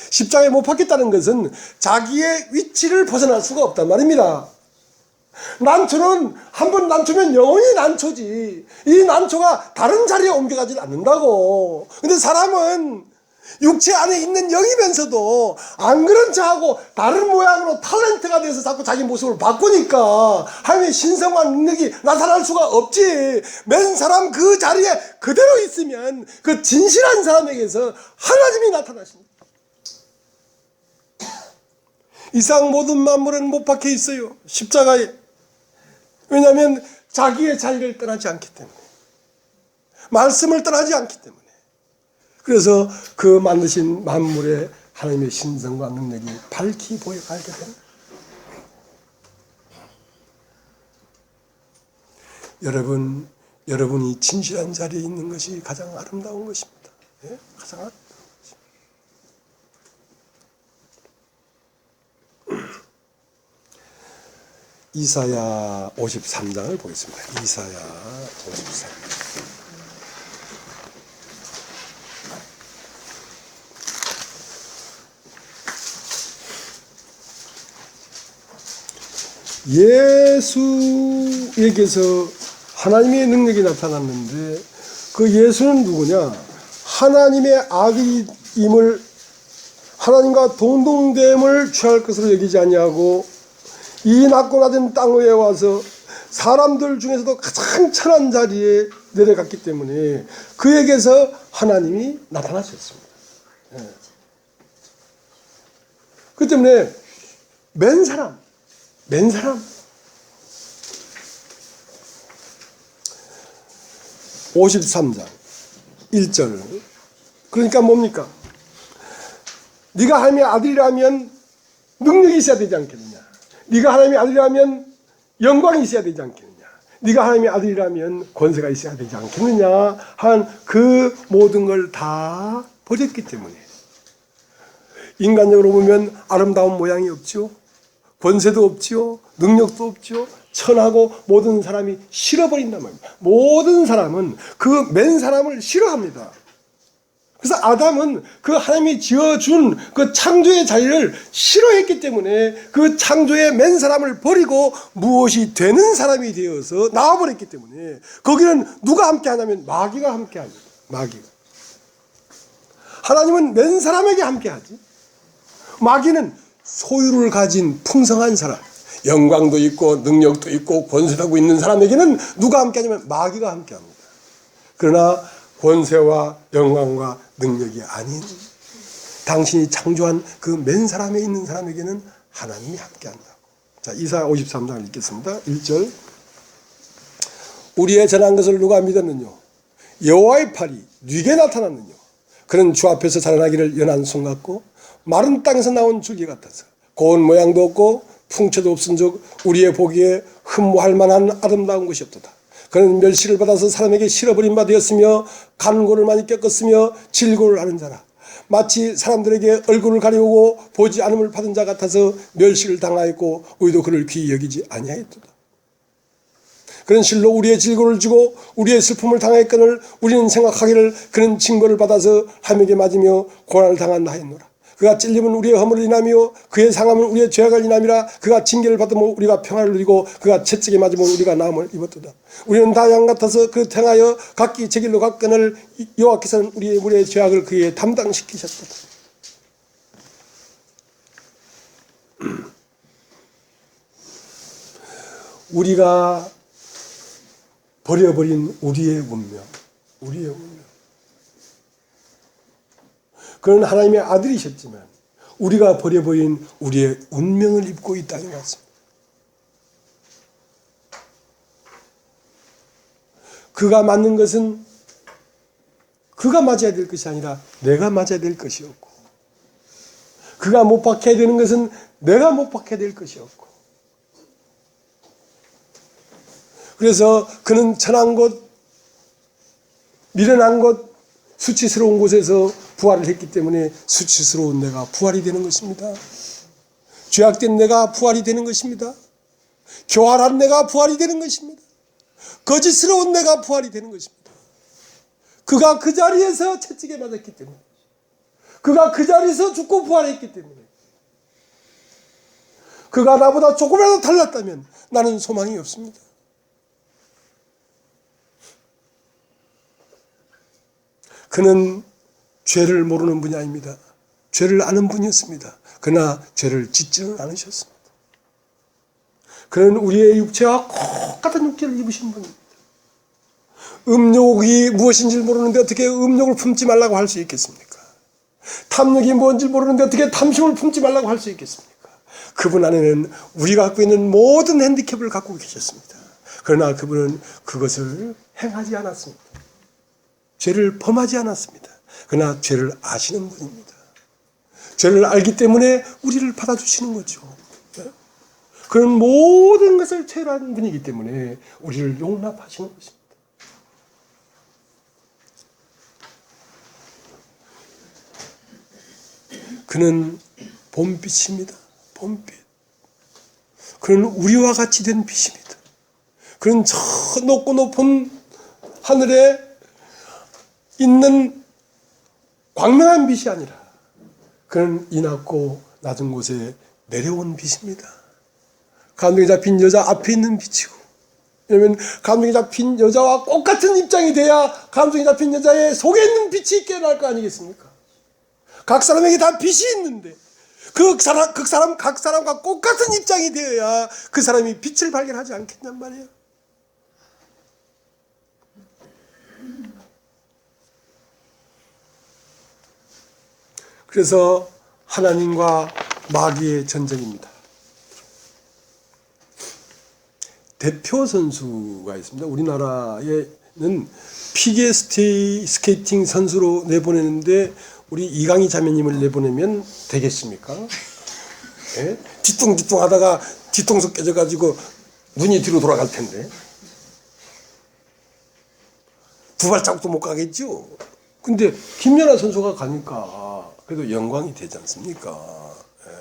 십자가에 못 박혔다는 것은 자기의 위치를 벗어날 수가 없단 말입니다. 난초는 한번 난초면 영원히 난초지 이 난초가 다른 자리에 옮겨가지 않는다고. 근데 사람은 육체 안에 있는 영이면서도 안 그런 척하고 다른 모양으로 탤런트가 돼서 자꾸 자기 모습을 바꾸니까 하나님의 신성과 능력이 나타날 수가 없지. 맨 사람 그 자리에 그대로 있으면 그 진실한 사람에게서 하나님이 나타나십니다. 이상 모든 만물은 못 박혀 있어요, 십자가에. 왜냐하면 자기의 자리를 떠나지 않기 때문에, 말씀을 떠나지 않기 때문에. 그래서 그 만드신 만물의 하나님의 신성과 능력이 밝히 보여가게 됩니다. 여러분이 진실한 자리에 있는 것이 가장 아름다운 것입니다. 예? 가장 아름다운 것입니다. 이사야 53장을 보겠습니다. 이사야 53장. 예수에게서 하나님의 능력이 나타났는데 그 예수는 누구냐? 하나님의 아들임을, 하나님과 동등됨을 취할 것으로 여기지 아니하고 이 낮고 낮은 땅 위에 와서 사람들 중에서도 가장 천한 자리에 내려갔기 때문에 그에게서 하나님이 나타나셨습니다. 그 때문에 맨 사람 53장 1절. 그러니까 뭡니까? 네가 하나님의 아들이라면 능력이 있어야 되지 않겠느냐? 네가 하나님의 아들이라면 영광이 있어야 되지 않겠느냐? 네가 하나님의 아들이라면 권세가 있어야 되지 않겠느냐? 한 그 모든 걸 다 버렸기 때문에 인간적으로 보면 아름다운 모양이 없죠. 권세도 없지요. 능력도 없지요. 천하고 모든 사람이 싫어버린단 말입니다. 모든 사람은 그 맨 사람을 싫어합니다. 그래서 아담은 그 하나님이 지어준 그 창조의 자리를 싫어했기 때문에 그 창조의 맨 사람을 버리고 무엇이 되는 사람이 되어서 나와버렸기 때문에 거기는 누가 함께 하냐면 마귀가 함께 합니다. 마귀가. 하나님은 맨 사람에게 함께 하지. 마귀는 소유를 가진 풍성한 사람, 영광도 있고 능력도 있고 권세도 하고 있는 사람에게는 누가 함께 하냐면 마귀가 함께 합니다. 그러나 권세와 영광과 능력이 아닌 당신이 창조한 그 맨 사람에 있는 사람에게는 하나님이 함께 한다고. 자, 이사야 53장을 읽겠습니다. 1절. 우리의 전한 것을 누가 믿었느냐? 여호와의 팔이 네게 나타났느냐? 그는 주 앞에서 자라나기를 연한 손 같고 마른 땅에서 나온 줄기 같아서 고운 모양도 없고 풍채도 없은즉 우리의 보기에 흠모할 만한 아름다운 것이 없도다. 그는 멸시를 받아서 사람에게 실어버린 바 되었으며 간고를 많이 겪었으며 질고를 하는 자라. 마치 사람들에게 얼굴을 가리우고 보지 않음을 받은 자 같아서 멸시를 당하였고 우리도 그를 귀히 여기지 아니하였도다. 그는 실로 우리의 질고를 주고 우리의 슬픔을 당하였거늘 우리는 생각하기를 그는 징벌을 받아서 하나님에게 맞으며 고난을 당한다 하였노라. 그가 찔림은 우리의 허물을 인하며 그의 상함은 우리의 죄악을 인함이라. 그가 징계를 받으면 우리가 평화를 누리고 그가 채찍에 맞으면 우리가 나음을 입었도다. 우리는 다 양 같아서 그 행하여 각기 제 길로 갔거늘 여호와께서는 우리의 죄악을 그에게 담당시키셨도다. 우리가 버려버린 우리의 운명. 그는 하나님의 아들이셨지만 우리가 버려버린 우리의 운명을 입고 이 땅에 왔습니다. 그가 맞는 것은 그가 맞아야 될 것이 아니라 내가 맞아야 될 것이었고, 그가 못 박혀야 되는 것은 내가 못 박혀야 될 것이었고, 그래서 그는 천한 곳, 미련한 곳, 수치스러운 곳에서 부활을 했기 때문에 수치스러운 내가 부활이 되는 것입니다. 죄악된 내가 부활이 되는 것입니다. 교활한 내가 부활이 되는 것입니다. 거짓스러운 내가 부활이 되는 것입니다. 그가 그 자리에서 채찍에 맞았기 때문에, 그가 그 자리에서 죽고 부활했기 때문에, 그가 나보다 조금이라도 달랐다면 나는 소망이 없습니다. 그는 죄를 모르는 분이 아닙니다. 죄를 아는 분이었습니다. 그러나 죄를 짓지는 않으셨습니다. 그는 우리의 육체와 똑같은 육체를 입으신 분입니다. 음욕이 무엇인지 모르는데 어떻게 음욕을 품지 말라고 할 수 있겠습니까? 탐욕이 뭔지 모르는데 어떻게 탐심을 품지 말라고 할 수 있겠습니까? 그분 안에는 우리가 갖고 있는 모든 핸디캡을 갖고 계셨습니다. 그러나 그분은 그것을 행하지 않았습니다. 죄를 범하지 않았습니다. 그러나 죄를 아시는 분입니다. 죄를 알기 때문에 우리를 받아주시는 거죠. 그런 모든 것을 체험하는 분이기 때문에 우리를 용납하시는 것입니다. 그는 봄빛입니다. 봄빛. 그는 우리와 같이 된 빛입니다. 그는 저 높고 높은 하늘에 있는 광명한 빛이 아니라 그는 이 낮고 낮은 곳에 내려온 빛입니다. 감동이 잡힌 여자 앞에 있는 빛이고, 왜냐하면 감동이 잡힌 여자와 똑같은 입장이 돼야 감동이 잡힌 여자의 속에 있는 빛이 깨어날 거 아니겠습니까? 각 사람에게 다 빛이 있는데 각 사람과 똑같은 입장이 되어야 그 사람이 빛을 발견하지 않겠냔 말이에요. 그래서 하나님과 마귀의 전쟁입니다. 대표 선수가 있습니다. 우리나라에는 피겨 스케이팅 선수로 내보내는데 우리 이강희 자매님을 내보내면 되겠습니까? 예? 뒤뚱뒤뚱 하다가 뒤통수 깨져가지고 눈이 뒤로 돌아갈 텐데 두 발자국도 못 가겠죠. 근데 김연아 선수가 가니까 그래도 영광이 되지 않습니까? 예.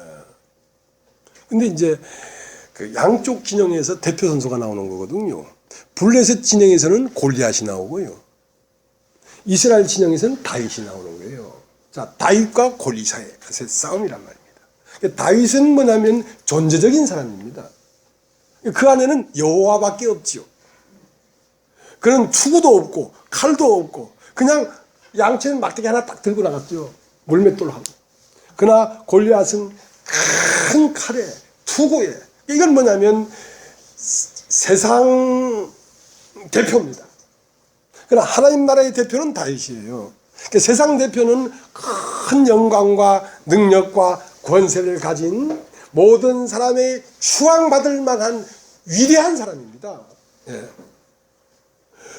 근데 이제 그 양쪽 진영에서 대표 선수가 나오는 거거든요. 블레셋 진영에서는 골리앗이 나오고요. 이스라엘 진영에서는 다윗이 나오는 거예요. 자, 다윗과 골리앗의 싸움이란 말입니다. 다윗은 뭐냐면 존재적인 사람입니다. 그 안에는 여호와밖에 없지요. 그는 투구도 없고 칼도 없고 그냥 양채는 막대기 하나 딱 들고 나갔죠. 물맷돌 하고. 그러나 골리앗은 큰 칼에 투구에, 이건 뭐냐면 세상 대표입니다. 그러나 하나님 나라의 대표는 다윗이에요. 세상 대표는 큰 영광과 능력과 권세를 가진 모든 사람의 추앙받을 만한 위대한 사람입니다. 예.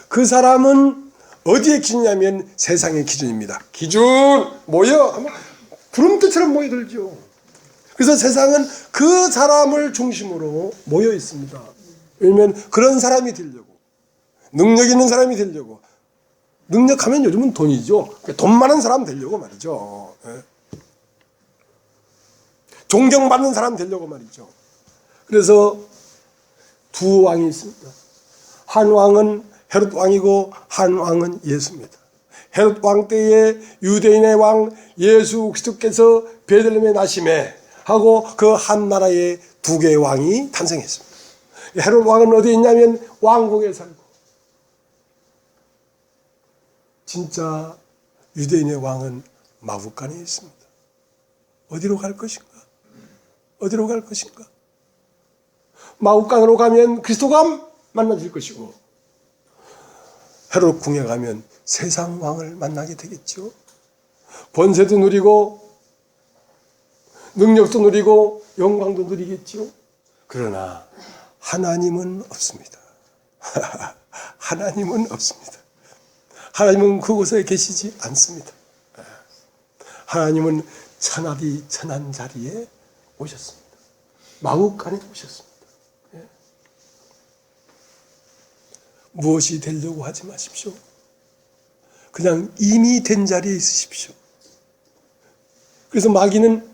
그 사람은 어디에 기준이냐면 세상의 기준입니다. 기준 모여 하면 구름대처럼 모여들죠. 그래서 세상은 그 사람을 중심으로 모여 있습니다. 왜냐하면 그런 사람이 되려고, 능력 있는 사람이 되려고, 능력하면 요즘은 돈이죠. 돈 많은 사람 되려고 말이죠. 존경받는 사람 되려고 말이죠. 그래서 두 왕이 있습니다. 한 왕은 헤롯 왕이고 한 왕은 예수입니다. 헤롯 왕 때에 유대인의 왕 예수 그리스도께서 베들레헴에 나심에 하고 그 한 나라에 두 개의 왕이 탄생했습니다. 헤롯 왕은 어디에 있냐면 왕궁에 살고, 진짜 유대인의 왕은 마구간에 있습니다. 어디로 갈 것인가? 어디로 갈 것인가? 마구간으로 가면 그리스도가 만나질 것이고, 헤롯 궁에 가면 세상 왕을 만나게 되겠죠. 권세도 누리고 능력도 누리고 영광도 누리겠죠. 그러나 하나님은 없습니다. 하나님은 없습니다. 하나님은 그곳에 계시지 않습니다. 하나님은 천하디 천한 자리에 오셨습니다. 마구간에 오셨습니다. 무엇이 되려고 하지 마십시오. 그냥 이미 된 자리에 있으십시오. 그래서 마귀는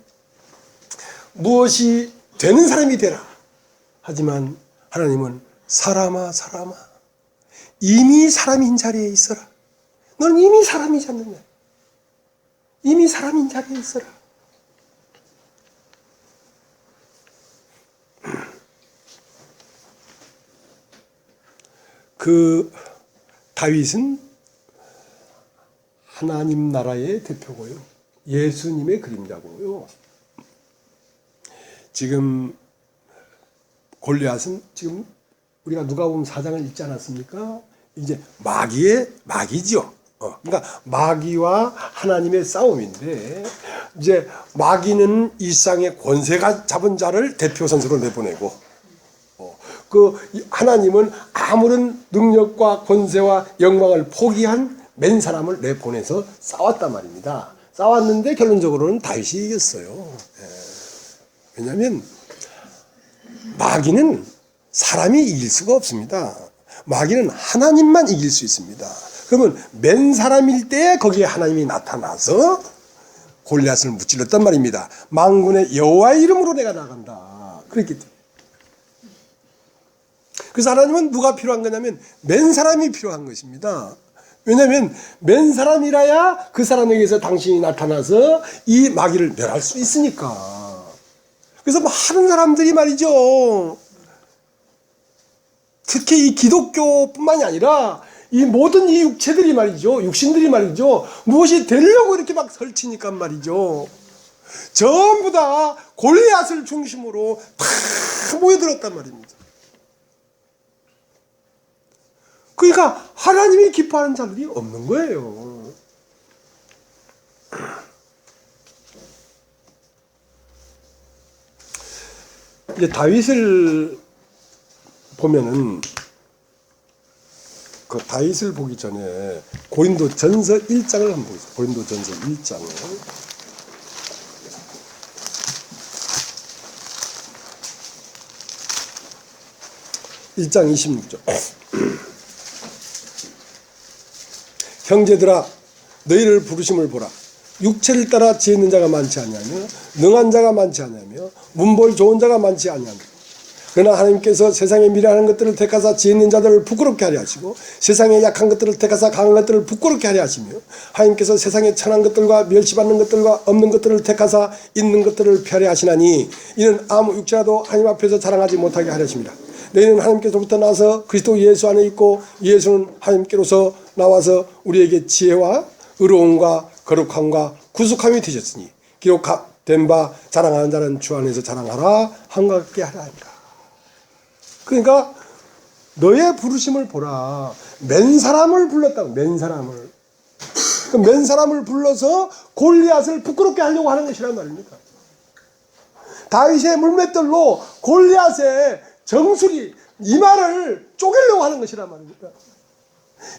무엇이 되는 사람이 되라. 하지만 하나님은 사람아 사람아 이미 사람인 자리에 있어라. 너는 이미 사람이지 않느냐. 이미 사람인 자리에 있어라. 그 다윗은 하나님 나라의 대표고요. 예수님의 그림자고요. 지금 골리앗은 지금 우리가 누가복음 4장을 읽지 않았습니까? 이제 마귀죠. 그러니까 마귀와 하나님의 싸움인데 이제 마귀는 일상의 권세가 잡은 자를 대표 선수로 내보내고 그 하나님은 아무런 능력과 권세와 영광을 포기한 맨 사람을 내보내서 싸웠단 말입니다. 싸웠는데 결론적으로는 다윗이 이겼어요. 왜냐하면 마귀는 사람이 이길 수가 없습니다. 마귀는 하나님만 이길 수 있습니다. 그러면 맨 사람일 때 거기에 하나님이 나타나서 골리앗을 무찔렀단 말입니다. 만군의 여호와의 이름으로 내가 나간다. 그랬기 때문에. 그래서 하나님은 누가 필요한 거냐면 맨 사람이 필요한 것입니다. 왜냐하면 맨 사람이라야 그 사람에게서 당신이 나타나서 이 마귀를 멸할 수 있으니까. 그래서 많은 사람들이 말이죠. 특히 이 기독교뿐만이 아니라 이 모든 이 육체들이 말이죠. 육신들이 말이죠. 무엇이 되려고 이렇게 막 설치니까 말이죠. 전부 다 골리앗을 중심으로 다 모여들었단 말입니다. 그러니까 하나님이 기뻐하는 자들이 없는 거예요. 이제 다윗을 보면은 그 다윗을 보기 전에 고린도전서 1장을 한번 보겠습니다. 고린도전서 1장을. 1장 26절. 형제들아 너희를 부르심을 보라. 육체를 따라 지혜 있는 자가 많지 아니하며 능한 자가 많지 아니하며 문벌 좋은 자가 많지 아니하며 그러나 하나님께서 세상에 미련한 것들을 택하사 지혜 있는 자들을 부끄럽게 하려 하시고 세상에 약한 것들을 택하사 강한 것들을 부끄럽게 하려 하시며 하나님께서 세상에 천한 것들과 멸시받는 것들과 없는 것들을 택하사 있는 것들을 폐하려 하시나니 이는 아무 육체라도 하나님 앞에서 자랑하지 못하게 하려 하십니다. 너희는 하나님께서부터 나서 그리스도 예수 안에 있고 예수는 하나님께로서 나와서 우리에게 지혜와 의로움과 거룩함과 구속함이 되셨으니 기록된 바 자랑하는 자는 주 안에서 자랑하라 함과 같게 하라 하니까. 그러니까 너의 부르심을 보라. 맨 사람을 불렀다고. 맨 사람을. 그 맨 사람을 불러서 골리앗을 부끄럽게 하려고 하는 것이란 말입니다. 다윗의 물맷돌로 골리앗의 정수리 이마를 쪼개려고 하는 것이란 말입니다.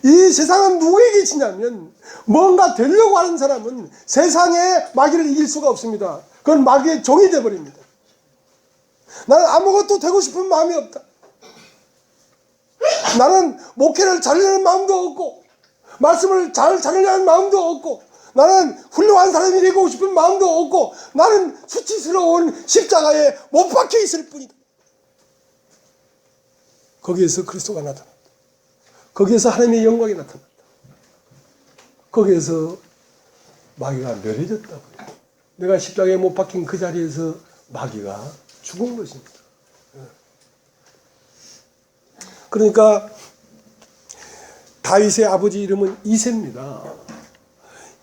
이 세상은 누구에게 지냐면 뭔가 되려고 하는 사람은 세상에 마귀를 이길 수가 없습니다. 그건 마귀의 종이 되어버립니다. 나는 아무것도 되고 싶은 마음이 없다. 나는 목회를 잘하려는 마음도 없고 말씀을 잘 잘하려는 마음도 없고 나는 훌륭한 사람이 되고 싶은 마음도 없고 나는 수치스러운 십자가에 못 박혀 있을 뿐이다. 거기에서 그리스도가 나타난다. 거기에서 하나님의 영광이 나타난다. 거기에서 마귀가 멸해졌다고. 내가 십자가에 못 박힌 그 자리에서 마귀가 죽은 것입니다. 그러니까 다윗의 아버지 이름은 이새입니다.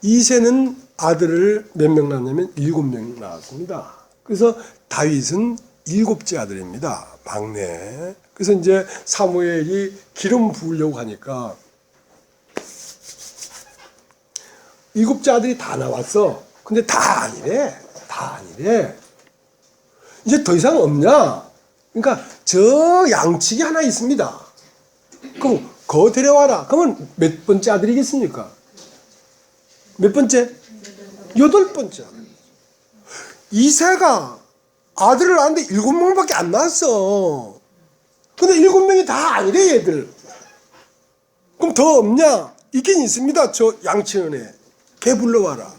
이새는 아들을 몇 명 낳았냐면 7명 낳았습니다. 그래서 다윗은 7째 아들입니다. 막내. 그래서 이제 사무엘이 기름 부으려고 하니까 7째 아들이 다 나왔어. 근데 다 아니래. 다 아니래. 이제 더 이상 없냐? 그러니까 저 양측이 하나 있습니다. 그럼 그거 데려와라. 그러면 몇 번째 아들이겠습니까? 몇 번째? 8번째. 이새가 아들을 낳았는데 7명밖에 안 낳았어. 근데 7명이 다 아니래 얘들. 그럼 더 없냐? 있긴 있습니다. 저 양치은에 걔 불러와라.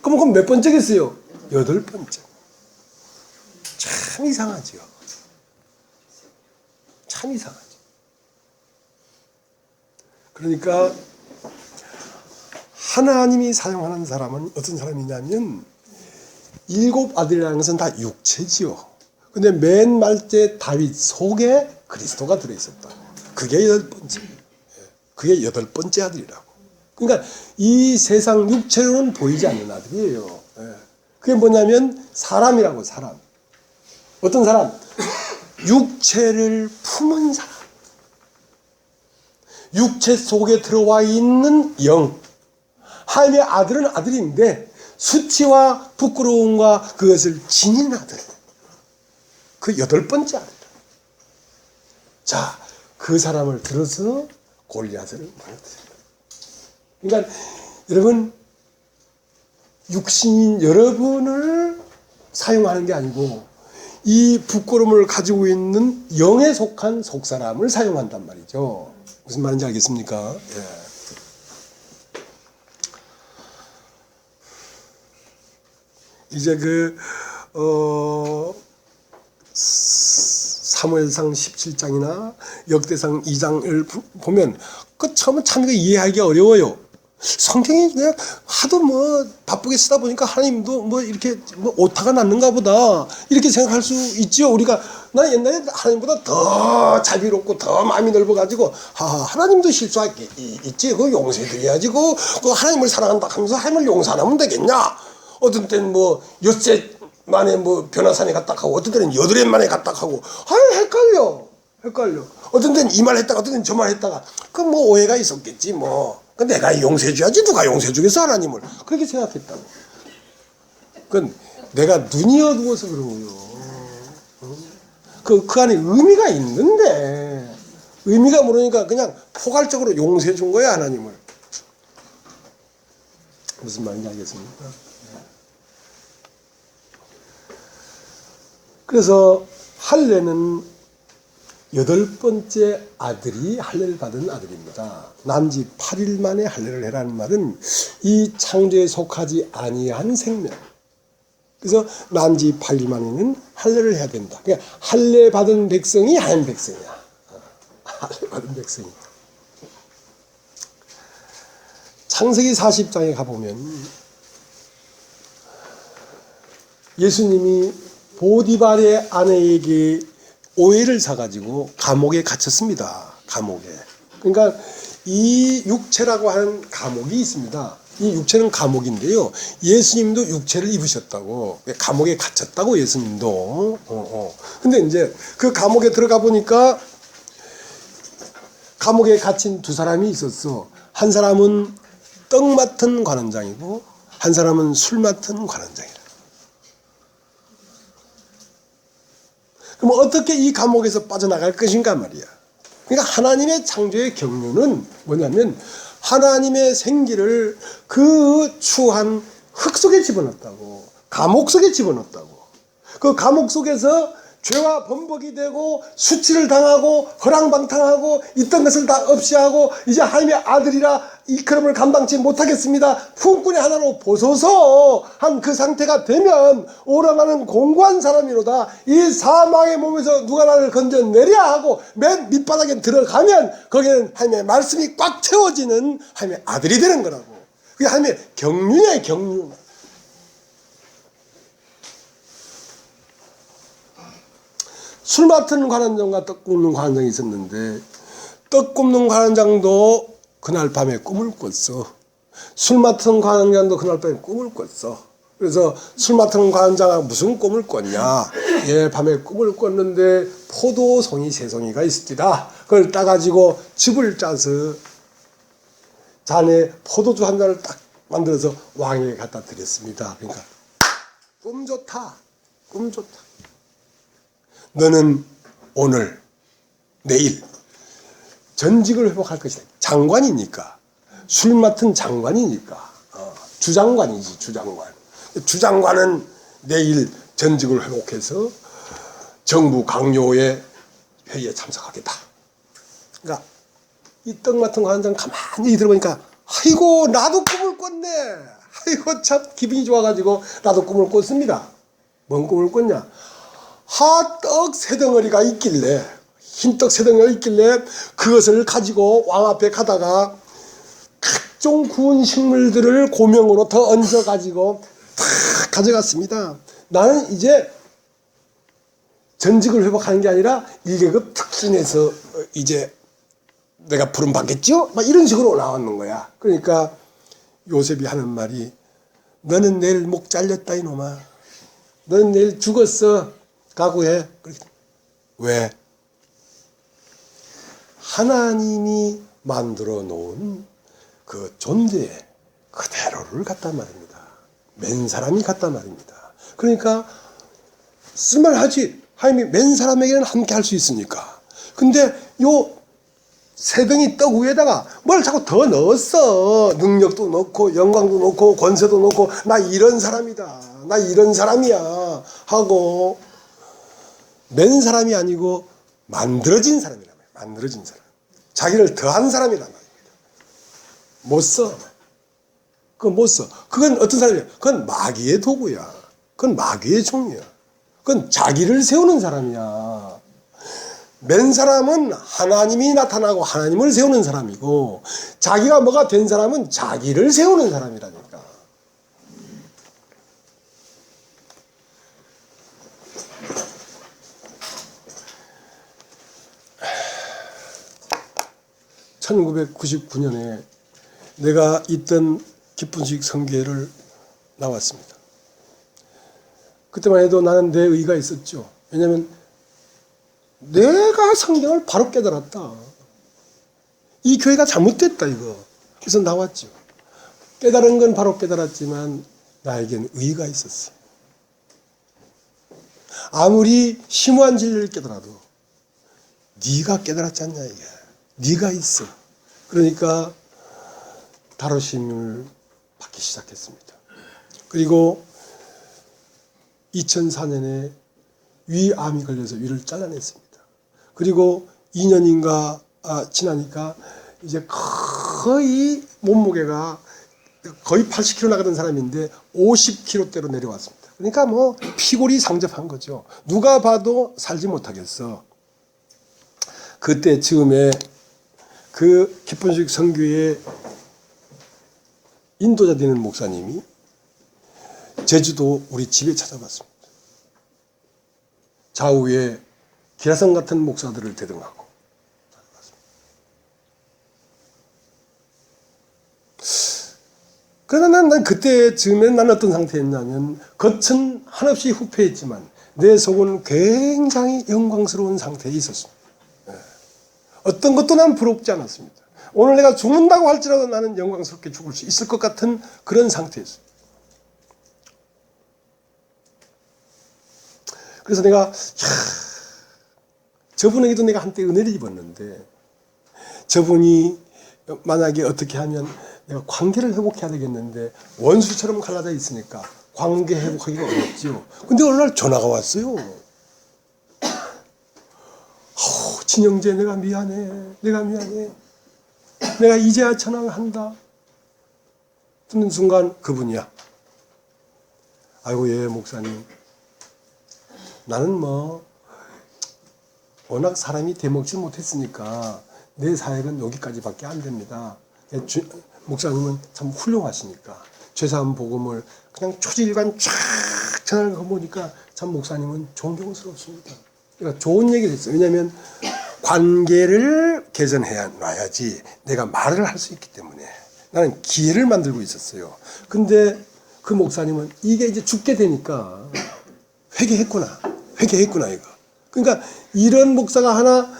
그럼 몇 번째겠어요? 8번째. 참 이상하죠. 참 이상하죠. 그러니까 하나님이 사용하는 사람은 어떤 사람이냐면 7 아들이라는 것은 다 육체지요. 근데 맨 말째 다윗 속에 그리스도가 들어있었다. 그게 8번째. 그게 8번째 아들이라고. 그러니까 이 세상 육체로는 보이지 않는 아들이에요. 그게 뭐냐면 사람이라고, 사람. 어떤 사람? 육체를 품은 사람. 육체 속에 들어와 있는 영. 하나님의 아들은 아들인데 수치와 부끄러움과 그것을 지닌 아들. 그 8번째 아들. 자, 그 사람을 들어서 골리앗을 무너뜨립니다. 그러니까 여러분, 육신인 여러분을 사용하는 게 아니고 이 부끄러움을 가지고 있는 영에 속한 속사람을 사용한단 말이죠. 무슨 말인지 알겠습니까? 예. 이제 사무엘상 17장이나 역대상 2장을 보면 처음은 참 이거 이해하기가 어려워요. 성경이 그냥 하도 바쁘게 쓰다 보니까 하나님도 이렇게 오타가 났는가 보다 이렇게 생각할 수 있지요. 우리가 나 옛날에 하나님보다 더 자비롭고 더 마음이 넓어가지고 하나님도 실수할 게 있지. 그거 용서해드려야지. 그 하나님을 사랑한다 하면서 하나님을 용서 안 하면 되겠냐. 어떤 때는 엿새 만에 변화산에 갔다 하고 어떤 때는 8해 만에 갔다 하고 헷갈려. 어떤 때는 이 말 했다가 어떤 때는 저 말 했다가 그 오해가 있었겠지 그 내가 용서해 줘야지 누가 용서해 주겠어 하나님을. 그렇게 생각했다고. 그건 내가 눈이 어두워서 그런 거요. 그 안에 의미가 있는데 의미가 모르니까 그냥 포괄적으로 용서해 준 거야 하나님을. 무슨 말인지 알겠습니까? 그래서 할례는 8번째 아들이 할례를 받은 아들입니다. 난지 8일 만에 할례를 해라는 말은 이 창조에 속하지 아니한 생명. 그래서 난지 8일 만에는 할례를 해야 된다. 그러니까 할례 받은 백성이 한 백성이야. 할례 받은 백성이. 창세기 40장에 가보면 예수님이 보디발의 아내에게 오해를 사가지고 감옥에 갇혔습니다. 감옥에. 그러니까 이 육체라고 하는 감옥이 있습니다. 이 육체는 감옥인데요. 예수님도 육체를 입으셨다고. 감옥에 갇혔다고 예수님도. 근데 이제 그 감옥에 들어가 보니까 감옥에 갇힌 2사람이 있었어. 한 사람은 떡 맡은 관원장이고 한 사람은 술 맡은 관원장이라. 그럼 어떻게 이 감옥에서 빠져나갈 것인가 말이야. 그러니까 하나님의 창조의 경륜은 뭐냐면 하나님의 생기를 그 추한 흙 속에 집어넣었다고. 감옥 속에 집어넣었다고. 그 감옥 속에서 죄와 범벅이 되고 수치를 당하고 허랑방탕하고 있던 것을 다 없이 하고 이제 하나님의 아들이라 이 그름을 감당치 못하겠습니다. 품꾼의 하나로 보소서 한 그 상태가 되면 오라가는 공고한 사람이로다. 이 사망의 몸에서 누가 나를 건져내랴 하고 맨 밑바닥에 들어가면 거기에는 하나님의 말씀이 꽉 채워지는 하나님의 아들이 되는 거라고. 그게 하나님의 경륜이에요. 경륜. 술 맡은 관원장과 떡 굽는 관원장이 있었는데 떡 굽는 관원장도 그날 밤에 꿈을 꿨어. 술 맡은 관원장도 그날 밤에 꿈을 꿨어. 그래서 술 맡은 관원장은 무슨 꿈을 꿨냐. 밤에 꿈을 꿨는데 포도송이 3송이가 있습니다. 그걸 따가지고 즙을 짜서 잔에 포도주 한 잔을 딱 만들어서 왕에게 갖다 드렸습니다. 그러니까 꿈 좋다. 꿈 좋다. 너는 오늘 내일 전직을 회복할 것이다. 장관이니까. 술 맡은 장관이니까. 주장관이지. 주장관은 내일 전직을 회복해서 정부 강요의 회의에 참석하겠다. 그러니까 이 떡 맡은 관장 가만히 들어보니까 아이고 나도 꿈을 꿨네. 아이고 참 기분이 좋아가지고 나도 꿈을 꿨습니다. 뭔 꿈을 꿨냐. 떡 3덩어리가 있길래 흰떡 세 덩이가 있길래 그것을 가지고 왕 앞에 가다가 각종 구운 식물들을 고명으로 더 얹어 가지고 다 가져갔습니다. 나는 이제 전직을 회복하는 게 아니라 1계급 특진에서 이제 내가 부름 받겠죠? 막 이런 식으로 나왔는 거야. 그러니까 요셉이 하는 말이 너는 내일 목 잘렸다 이놈아. 너는 내일 죽었어. 각오해. 왜? 하나님이 만들어 놓은 그 존재 그대로를 갖단 말입니다. 맨 사람이 갖단 말입니다. 그러니까 쓸만하지. 하나님이 맨 사람에게는 함께 할 수 있으니까. 근데 요 세 덩이 떡 위에다가 뭘 자꾸 더 넣었어. 능력도 넣고 영광도 넣고 권세도 넣고 나 이런 사람이다. 나 이런 사람이야 하고 맨 사람이 아니고 만들어진 사람이란 말이야. 만들어진 사람. 자기를 더한 사람이란 말입니다. 못 써. 그건 못 써. 그건 어떤 사람이야? 그건 마귀의 도구야. 그건 마귀의 종이야. 그건 자기를 세우는 사람이야. 맨 사람은 하나님이 나타나고 하나님을 세우는 사람이고 자기가 뭐가 된 사람은 자기를 세우는 사람이라니까. (1999년에) 내가 있던 기쁜식 성교회를 나왔습니다. 그때만 해도 나는 내 의가 있었죠. 왜냐하면 내가 성경을 바로 깨달았다. 이 교회가 잘못됐다 이거. 그래서 나왔죠. 깨달은 건 바로 깨달았지만 나에겐 의가 있었어요. 아무리 심오한 진리를 깨달아도 네가 깨달았지 않냐 이게. 네가 있어. 그러니까 다루심을 받기 시작했습니다. 그리고 2004년에 위암이 걸려서 위를 잘라냈습니다. 그리고 2년인가 지나니까 이제 거의 몸무게가 거의 80kg 나가던 사람인데 50kg대로 내려왔습니다. 그러니까 뭐 피골이 상접한 거죠. 누가 봐도 살지 못하겠어. 그때 즈음에 그 기쁜식 선교의 인도자 되는 목사님이 제주도 우리 집에 찾아왔습니다. 좌우에 기라성 같은 목사들을 대등하고. 그러나 난 그때 즈음엔 난 어떤 상태였냐면 겉은 한없이 후패했지만 내 속은 굉장히 영광스러운 상태에 있었습니다. 어떤 것도 난 부럽지 않았습니다. 오늘 내가 죽는다고 할지라도 나는 영광스럽게 죽을 수 있을 것 같은 그런 상태였어요. 그래서 내가 저분에게도 내가 한때 은혜를 입었는데 저분이 만약에 어떻게 하면 내가 관계를 회복해야 되겠는데 원수처럼 갈라져 있으니까 관계 회복하기가 어렵죠. 근데 어느 날 전화가 왔어요. 진영재 내가 미안해. 내가 이제야 전화를 한다. 듣는 순간 그분이야. 아이고 예 목사님. 나는 뭐 워낙 사람이 대먹지 못했으니까 내 사역은 여기까지밖에 안 됩니다. 목사님은 참 훌륭하시니까 죄사함 복음을 그냥 초지일관 쫙 전하는 거 보니까 참 목사님은 존경스럽습니다. 그러니까 좋은 얘기를 했어요. 왜냐하면 관계를 개선해 놔야지 내가 말을 할 수 있기 때문에 나는 기회를 만들고 있었어요. 근데 그 목사님은 이게 이제 죽게 되니까 회개했구나 이거. 그러니까 이런 목사가 하나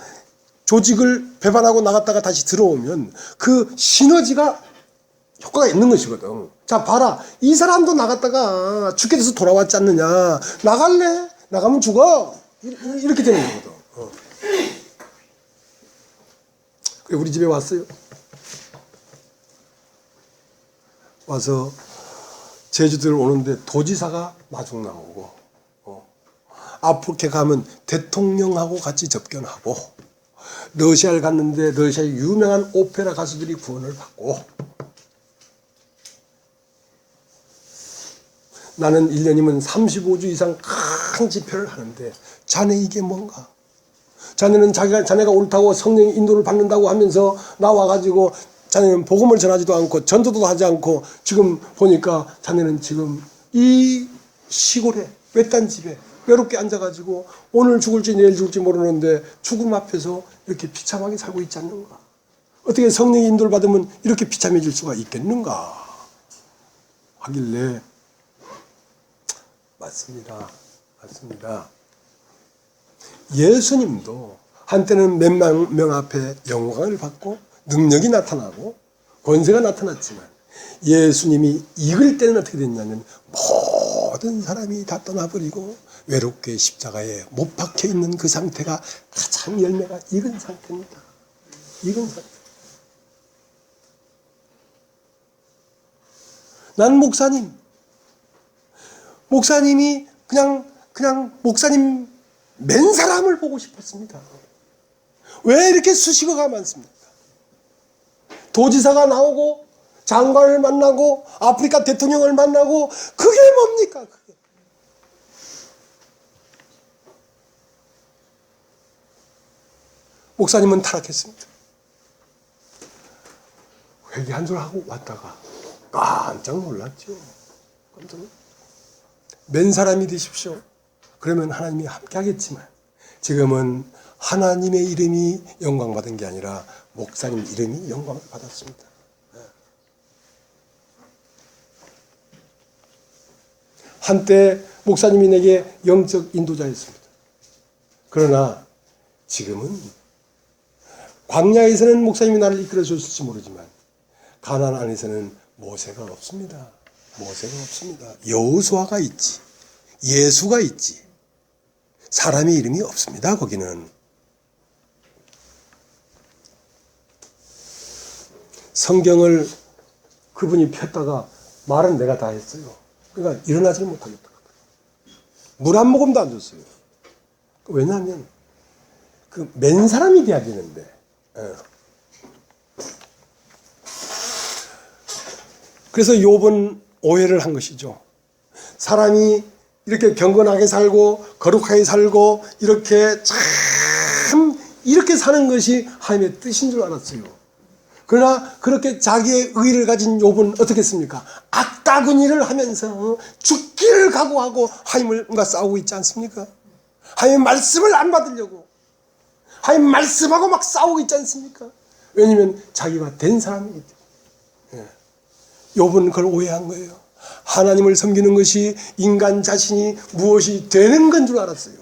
조직을 배반하고 나갔다가 다시 들어오면 그 시너지가 효과가 있는 것이거든. 자 봐라, 이 사람도 나갔다가 죽게 돼서 돌아왔지 않느냐. 나갈래? 나가면 죽어. 이렇게 되는 거거든. 우리 집에 왔어요. 와서 제주도를 오는데 도지사가 마중 나오고 아프리카 가면 대통령하고 같이 접견하고 러시아를 갔는데 러시아의 유명한 오페라 가수들이 구원을 받고 나는 1년이면 35주 이상 큰 집회를 하는데 자네 이게 뭔가? 자네는 자네가 옳다고 성령의 인도를 받는다고 하면서 나와가지고 자네는 복음을 전하지도 않고 전도도 하지 않고 지금 보니까 자네는 지금 이 시골에 외딴 집에 외롭게 앉아가지고 오늘 죽을지 내일 죽을지 모르는데 죽음 앞에서 이렇게 비참하게 살고 있지 않는가? 어떻게 성령의 인도를 받으면 이렇게 비참해질 수가 있겠는가? 하길래 맞습니다. 예수님도 한때는 몇만 명 앞에 영광을 받고 능력이 나타나고 권세가 나타났지만 예수님이 익을 때는 어떻게 됐냐면 모든 사람이 다 떠나버리고 외롭게 십자가에 못 박혀 있는 그 상태가 가장 열매가 익은 상태입니다. 익은 상태. 난 목사님이 그냥 목사님 맨 사람을 보고 싶었습니다. 왜 이렇게 수식어가 많습니까? 도지사가 나오고 장관을 만나고 아프리카 대통령을 만나고 그게 뭡니까? 그게. 목사님은 타락했습니다. 회개 한 줄 하고 왔다가 깜짝 놀랐죠. 맨 사람이 되십시오. 그러면 하나님이 함께 하겠지만 지금은 하나님의 이름이 영광받은 게 아니라 목사님 이름이 영광을 받았습니다. 한때 목사님이 내게 영적 인도자였습니다. 그러나 지금은 광야에서는 목사님이 나를 이끌어 줬을지 모르지만 가나안 안에서는 모세가 없습니다. 여호수아가 있지. 예수가 있지. 사람의 이름이 없습니다. 거기는. 성경을 그분이 폈다가 말은 내가 다 했어요. 그러니까 일어나질 못하겠다. 물 한 모금도 안 줬어요. 왜냐하면 그 맨 사람이 돼야 되는데. 그래서 욥은 오해를 한 것이죠. 사람이 이렇게 경건하게 살고 거룩하게 살고 이렇게 참 이렇게 사는 것이 하나님의 뜻인 줄 알았어요. 그러나 그렇게 자기의 의를 가진 욥은 어떻게 했습니까? 악다구니를 하면서 죽기를 각오하고 하나님과 싸우고 있지 않습니까? 하나님의 말씀을 안 받으려고 하나님 말씀하고 막 싸우고 있지 않습니까? 왜냐하면 자기가 된 사람이기 때문에. 욥은 그걸 오해한 거예요. 하나님을 섬기는 것이 인간 자신이 무엇이 되는 건 줄 알았어요.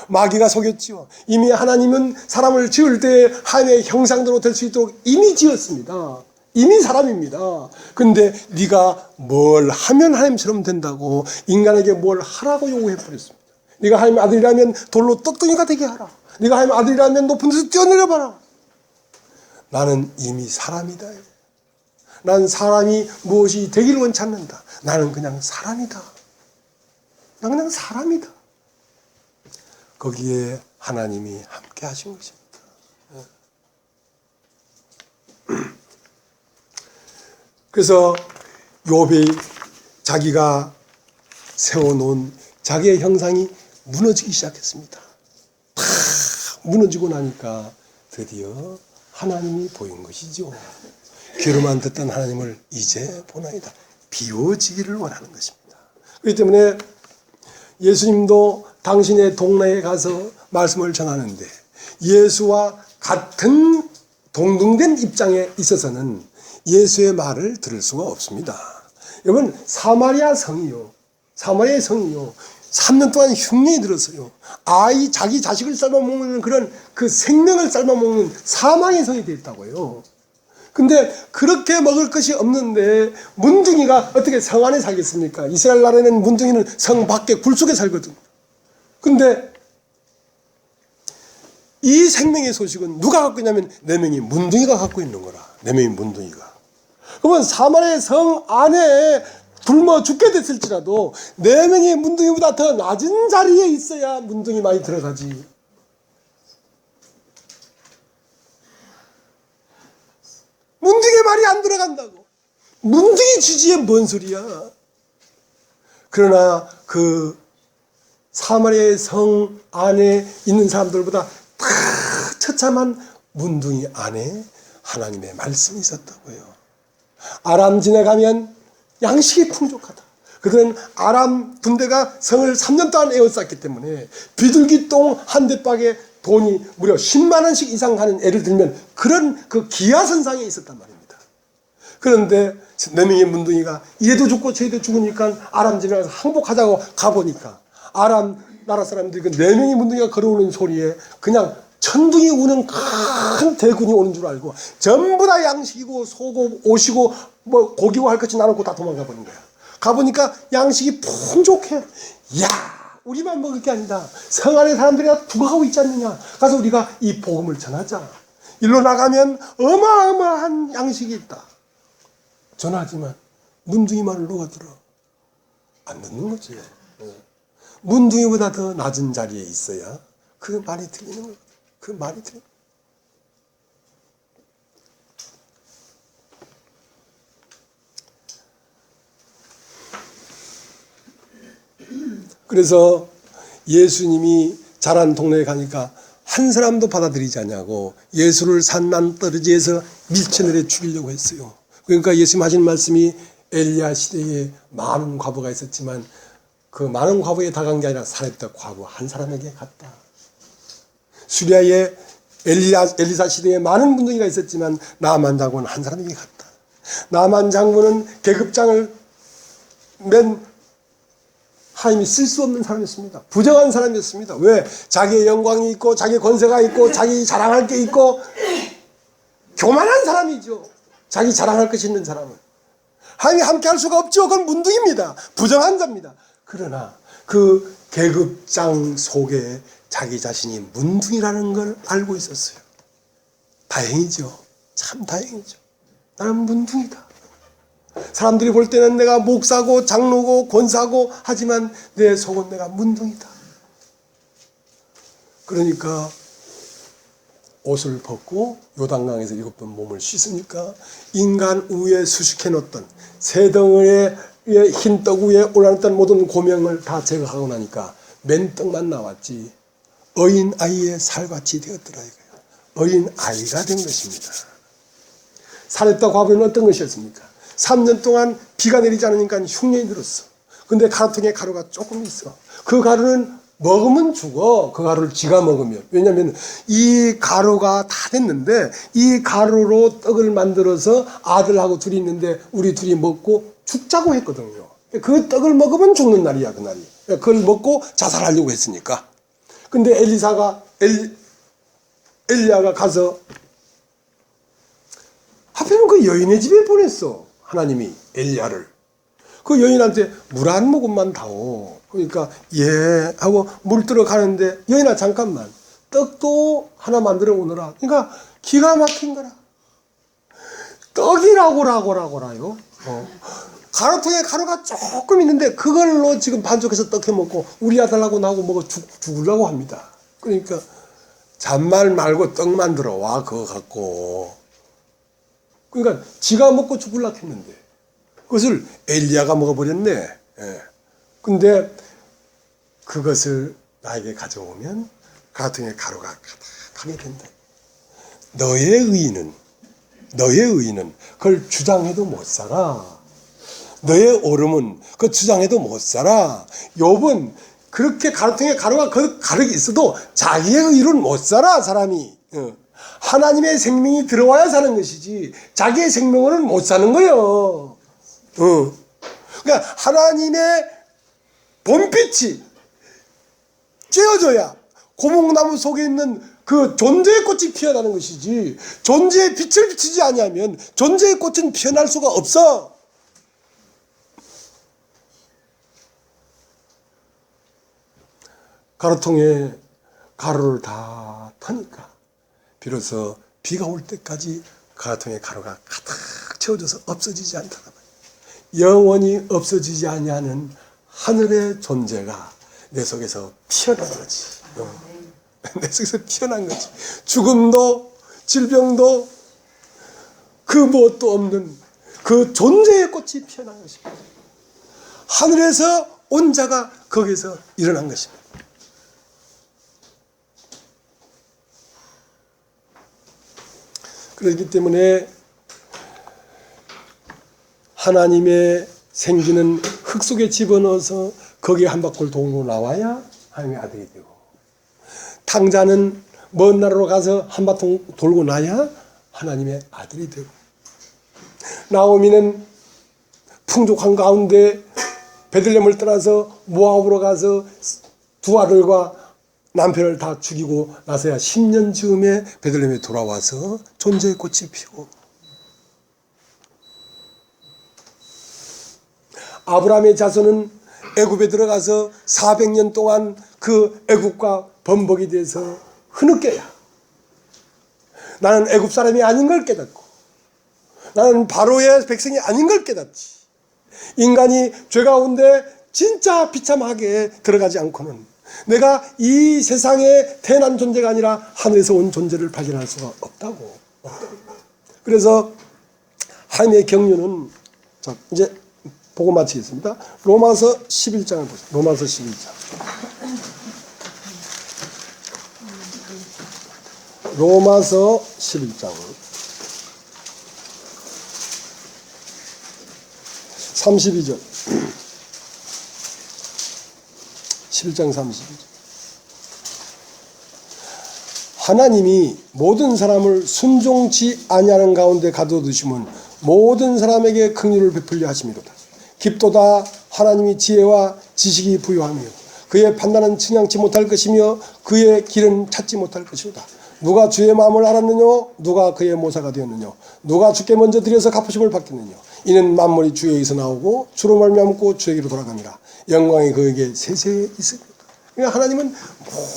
마귀가 속였지요. 이미 하나님은 사람을 지을 때 하나님의 형상대로 될 수 있도록 이미 지었습니다. 이미 사람입니다. 근데 네가 뭘 하면 하나님처럼 된다고 인간에게 뭘 하라고 요구해버렸습니다. 네가 하나님의 아들이라면 돌로 떡덩이가 되게 하라. 네가 하나님의 아들이라면 높은 데서 뛰어내려봐라. 나는 이미 사람이다. 난 사람이 무엇이 되기를 원치 않는다. 나는 그냥 사람이다. 난 그냥 사람이다. 거기에 하나님이 함께 하신 것입니다. 그래서 욥이 자기가 세워놓은 자기의 형상이 무너지기 시작했습니다. 다 무너지고 나니까 드디어 하나님이 보인 것이죠. 귀로만 듣던 하나님을 이제 보나이다. 비워지기를 원하는 것입니다. 그렇기 때문에 예수님도 당신의 동네에 가서 말씀을 전하는데 예수와 같은 동등된 입장에 있어서는 예수의 말을 들을 수가 없습니다. 여러분 사마리아 성이요. 3년 동안 흉년이 들었어요. 자기 자식을 삶아먹는 그런 그 생명을 삶아먹는 사망의 성이 되었다고요. 근데 그렇게 먹을 것이 없는데 문둥이가 어떻게 성 안에 살겠습니까? 이스라엘 나라에는 문둥이는 성 밖에 굴 속에 살거든. 근데 이 생명의 소식은 누가 갖고 있냐면 4명이 문둥이가 갖고 있는 거라. 4명이 문둥이가. 그러면 사마리아 성 안에 굶어 죽게 됐을지라도 4명이 문둥이보다 더 낮은 자리에 있어야 문둥이 많이 들어가지. 문둥이 말이 안 들어간다고. 문둥이 지지에 뭔 소리야. 그러나 그 사마리아의 성 안에 있는 사람들보다 다 처참한 문둥이 안에 하나님의 말씀이 있었다고요. 아람 지나가면 양식이 풍족하다. 그들은 아람 군대가 성을 3년 동안 에워쌌기 때문에 비둘기 똥 한 대박에 돈이 무려 10만 원씩 이상 하는, 예를 들면 그런 그 기하선상에 있었단 말입니다. 그런데 4명의 문둥이가 이래도 죽고 저래도 죽으니까 아람 지나가서 항복하자고 가보니까 아람 나라 사람들이 그 4명의 문둥이가 걸어오는 소리에 그냥 천둥이 우는 큰 대군이 오는 줄 알고 전부 다 양식이고 소고 옷이고 뭐 고기고 할 것이 나놓고 다 도망가 버린 거야. 가보니까 양식이 풍족해. 야, 우리만 먹을 게 아니다. 성 안에 사람들이 다 죽어가고 있지 않느냐. 가서 우리가 이 복음을 전하자. 일로 나가면 어마어마한 양식이 있다. 전하지만 문둥이 말을 누가 들어? 안 듣는 거지. 문둥이보다 더 낮은 자리에 있어야 그 말이 들리는 거야. 그 말이 들리는 거야. 그래서 예수님이 자란 동네에 가니까 한 사람도 받아들이지 않냐고 예수를 산남떨어지에서 밀쳐내려 죽이려고 했어요. 그러니까 예수님 하신 말씀이 엘리야 시대에 많은 과부가 있었지만 그 많은 과부에 다가간 게 아니라 살았던 과부 한 사람에게 갔다. 수리아의 엘리사 시대에 많은 문둥이가 있었지만 나만 장군은 한 사람에게 갔다. 나만 장군은 계급장을 맨 하나님이 쓸 수 없는 사람이었습니다. 부정한 사람이었습니다. 왜? 자기의 영광이 있고 자기의 권세가 있고 자기 자랑할 게 있고 교만한 사람이죠. 자기 자랑할 것이 있는 사람은. 하나님이 함께 할 수가 없죠. 그건 문둥입니다. 부정한 자입니다. 그러나 그 계급장 속에 자기 자신이 문둥이라는 걸 알고 있었어요. 다행이죠. 참 다행이죠. 나는 문둥이다. 사람들이 볼 때는 내가 목사고 장로고 권사고 하지만 내 속은 내가 문둥이다. 그러니까 옷을 벗고 요단강에서 7번 몸을 씻으니까 인간 위에 수식해 놓던 새 덩어리에 흰 떡 위에 올라놨던 모든 고명을 다 제거하고 나니까 맨떡만 나왔지 어린 아이의 살같이 되었더라 이거예요. 어린 아이가 된 것입니다. 사렙다 과부는 어떤 것이었습니까? 3년 동안 비가 내리지 않으니까 흉년이 들었어. 근데 가루통에 가루가 조금 있어. 그 가루는 먹으면 죽어. 그 가루를 지가 먹으면. 왜냐하면 이 가루가 다 됐는데 이 가루로 떡을 만들어서 아들하고 둘이 있는데 우리 둘이 먹고 죽자고 했거든요. 그 떡을 먹으면 죽는 날이야, 그날이. 그걸 먹고 자살하려고 했으니까. 근데 엘리야가 가서 하필이면 그 여인의 집에 보냈어. 하나님이 엘리야를. 그 여인한테 물 한 모금만 다오. 그러니까 예 하고 물 들어가는데 여인아 잠깐만 떡도 하나 만들어 오너라. 그러니까 기가 막힌 거라. 떡이라고라요. 가루통에 가루가 조금 있는데 그걸로 지금 반죽해서 떡 해먹고 우리 아들하고 나하고 먹어 죽으려고 합니다. 그러니까 잔말 말고 떡 만들어 와 그거 갖고. 그러니까 지가 먹고 죽으려고 했는데 그것을 엘리야가 먹어버렸네. 예. 근데 그것을 나에게 가져오면 가루통에 가루가 가득하게 된다. 너의 의인은 그걸 주장해도 못 살아. 너의 오름은 그 주장해도 못 살아. 욥은 그렇게 가루통에 가루가 가득 있어도 자기의 의로는 못 살아 사람이. 하나님의 생명이 들어와야 사는 것이지 자기의 생명으로는 못 사는 거예요. 그러니까 하나님의 봄빛이 쬐어져야 고목나무 속에 있는 그 존재의 꽃이 피어나는 것이지 존재의 빛을 비추지 아니하면 존재의 꽃은 피어날 수가 없어. 가루통에 가루를 다 타니까 비로소 비가 올 때까지 가루통에 가루가 가득 채워져서 없어지지 않다는 말이에요. 영원히 없어지지 아니하는 하늘의 존재가 내 속에서 피어난 거지. 내 속에서 피어난 거지. 죽음도 질병도 그 무엇도 없는 그 존재의 꽃이 피어난 것입니다. 하늘에서 온 자가 거기서 일어난 것입니다. 그렇기 때문에 하나님의 생기는 흙 속에 집어넣어서 거기에 한 바퀴 돌고 나와야 하나님의 아들이 되고, 탕자는 먼 나라로 가서 한 바퀴 돌고 나야 하나님의 아들이 되고, 나오미는 풍족한 가운데 베들레헴을 떠나서 모압으로 가서 두 아들과 남편을 다 죽이고 나서야 10년 즈음에 베들레헴에 돌아와서 존재의 꽃이 피고, 아브라함의 자손은 애굽에 들어가서 400년 동안 그 애굽과 범벅이 돼서 흐느껴야 나는 애굽 사람이 아닌 걸 깨닫고, 나는 바로의 백성이 아닌 걸 깨닫지. 인간이 죄 가운데 진짜 비참하게 들어가지 않고는 내가 이 세상에 태어난 존재가 아니라 하늘에서 온 존재를 발견할 수가 없다고. 그래서 하나님의 경륜은, 자, 이제 보고 마치겠습니다. 로마서 11장을 보세요. 로마서 11장. 로마서 11장 32절. 11장 32절. 하나님이 모든 사람을 순종치 아니하는 가운데 가둬두심은 모든 사람에게 긍휼을 베풀려 하심이로다. 깊도다 하나님이 지혜와 지식이 부요하며 그의 판단은 측량치 못할 것이며 그의 길은 찾지 못할 것이로다. 누가 주의 마음을 알았느냐? 누가 그의 모사가 되었느냐? 누가 주께 먼저 드려서 갚으심을 받겠느냐? 이는 만물이 주에게서 나오고 주로 말미암고 주에게로 돌아갑니다. 영광이 그에게 세세에 있습니다. 그러니까 하나님은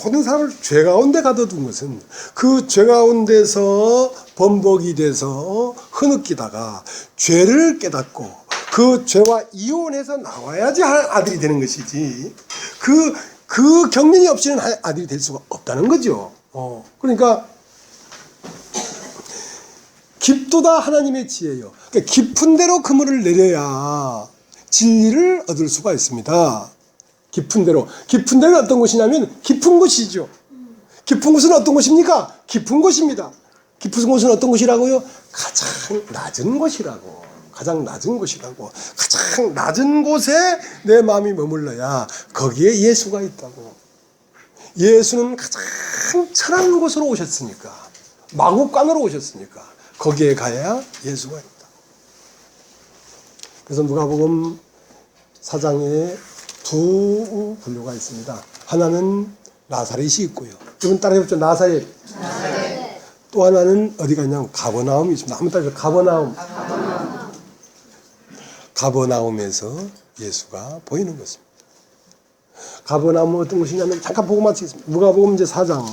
모든 사람을 죄 가운데 가둬둔 것은 그 죄 가운데서 범벅이 돼서 흐느끼다가 죄를 깨닫고 그 죄와 이혼해서 나와야지 아들이 되는 것이지, 그 경륜이 없이는 아들이 될 수가 없다는 거죠. 그러니까 깊도다 하나님의 지혜요. 그러니까 깊은 데로 그물을 내려야 진리를 얻을 수가 있습니다. 깊은 데로. 깊은 데는 어떤 곳이냐면 깊은 곳이죠. 깊은 곳은 어떤 곳입니까? 깊은 곳입니다. 깊은 곳은 어떤 곳이라고요? 가장 낮은 곳이라고. 가장 낮은 곳이라고. 가장 낮은 곳에 내 마음이 머물러야 거기에 예수가 있다고. 예수는 가장 천한 곳으로 오셨으니까, 마국간으로 오셨으니까 거기에 가야 예수가 있다. 그래서 누가복음 4장에 두 분류가 있습니다. 하나는 나사렛이 있고요. 여러분 따라해보죠. 나사렛. 또 하나는 어디가 있냐면 가버나움이 있습니다. 한번 따라해보죠. 가버나움. 가버나움에서 예수가 보이는 것입니다. 가버나움은 어떤 곳이냐면, 잠깐 보고 마치겠습니다. 누가복음 이제 4장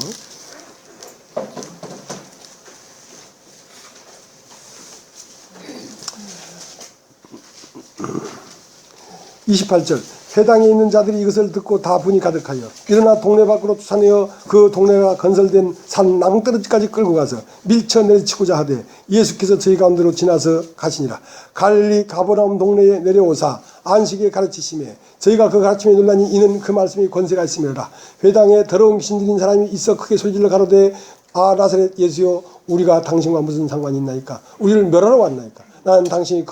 28절. 회당에 있는 자들이 이것을 듣고 다 분이 가득하여 일어나 동네 밖으로 쫓아내어 그 동네가 건설된 산 나무떨어지까지 끌고 가서 밀쳐 내리치고자 하되 예수께서 저희 가운데로 지나서 가시니라. 갈릴리 가버나움 동네에 내려오사 안식에 가르치시매 저희가 그 가르침에 놀라니 이는 그 말씀이 권세가 있음이라. 회당에 더러운 귀신 들린 사람이 있어 크게 소리질러 가로되 아 나사렛 예수여, 우리가 당신과 무슨 상관이 있나이까? 우리를 멸하러 왔나이까? 나는 당신이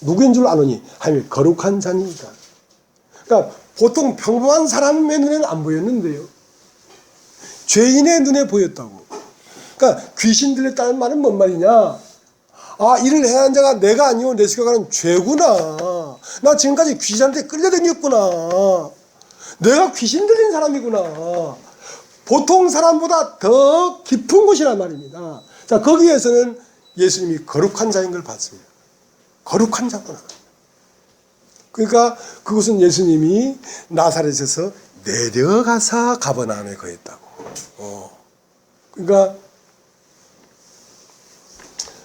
누구인 줄 아노니 하며 거룩한 자니이까. 그러니까 보통 평범한 사람의 눈에는 안 보였는데요, 죄인의 눈에 보였다고. 그러니까 귀신 들렸다는 말은 뭔 말이냐? 아, 이를 해한 자가 내가 아니오 내 속에 가는 죄구나. 나 지금까지 귀신한테 끌려다녔구나. 내가 귀신 들린 사람이구나. 보통 사람보다 더 깊은 곳이란 말입니다. 자, 거기에서는 예수님이 거룩한 자인 걸 봤습니다. 거룩한 자구나. 그러니까 그것은 예수님이 나사렛에서 내려가사 가버나움에 거했다고. 그러니까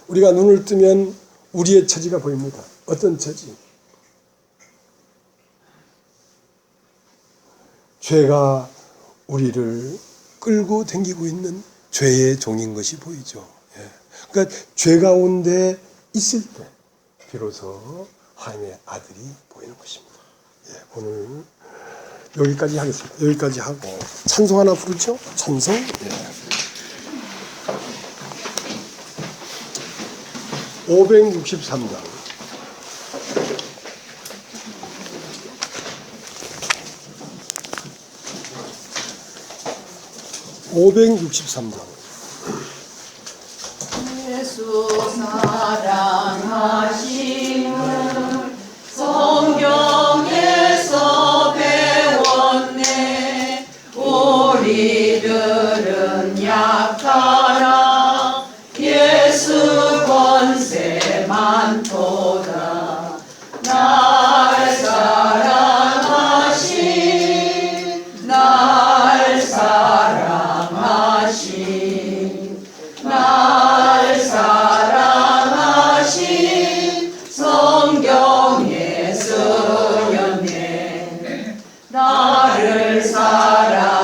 우리가 눈을 뜨면 우리의 처지가 보입니다. 어떤 처지? 죄가 우리를 끌고 다니고 있는 죄의 종인 것이 보이죠. 그러니까 죄 가운데 있을 때 비로소 하나님의 아들이 보이는 것입니다. 오늘 여기까지 하겠습니다. 여기까지 하고 찬송 하나 부르죠? 찬송. 563장. 예수 사랑하심을 성경에서 배웠네. 우리들은 약하나 예수 권세 많도다. 날 사랑하신 날 사랑하신 날 사랑하신 성경에 쓰였네. 나를 사랑하시고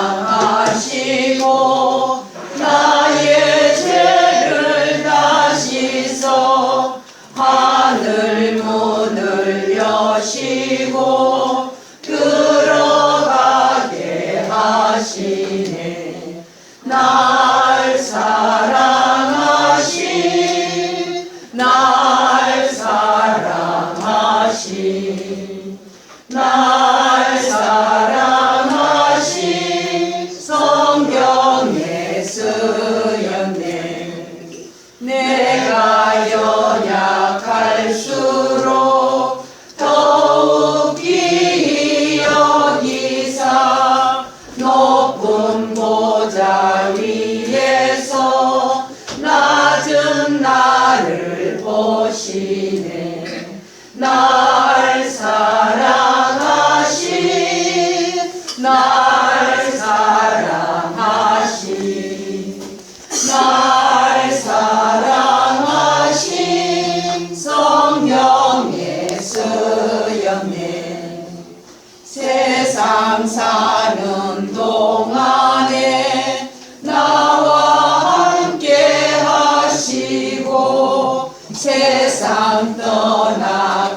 나의 죄를 다 씻어 하늘 문을 여시고 들어가게 하시네. 날 사랑하신 날 사랑하신 날 사랑하신 성경에 쓰였네. 내가 연약할수록 더욱 귀히 여기사 높은 보좌 위에서 낮은 나를 보시네. 날 사랑하신 날 사랑하신 날 사랑하신 성경에 쓰였네. 세상 사는 동안에 나와 함께 하시고 세상 떠나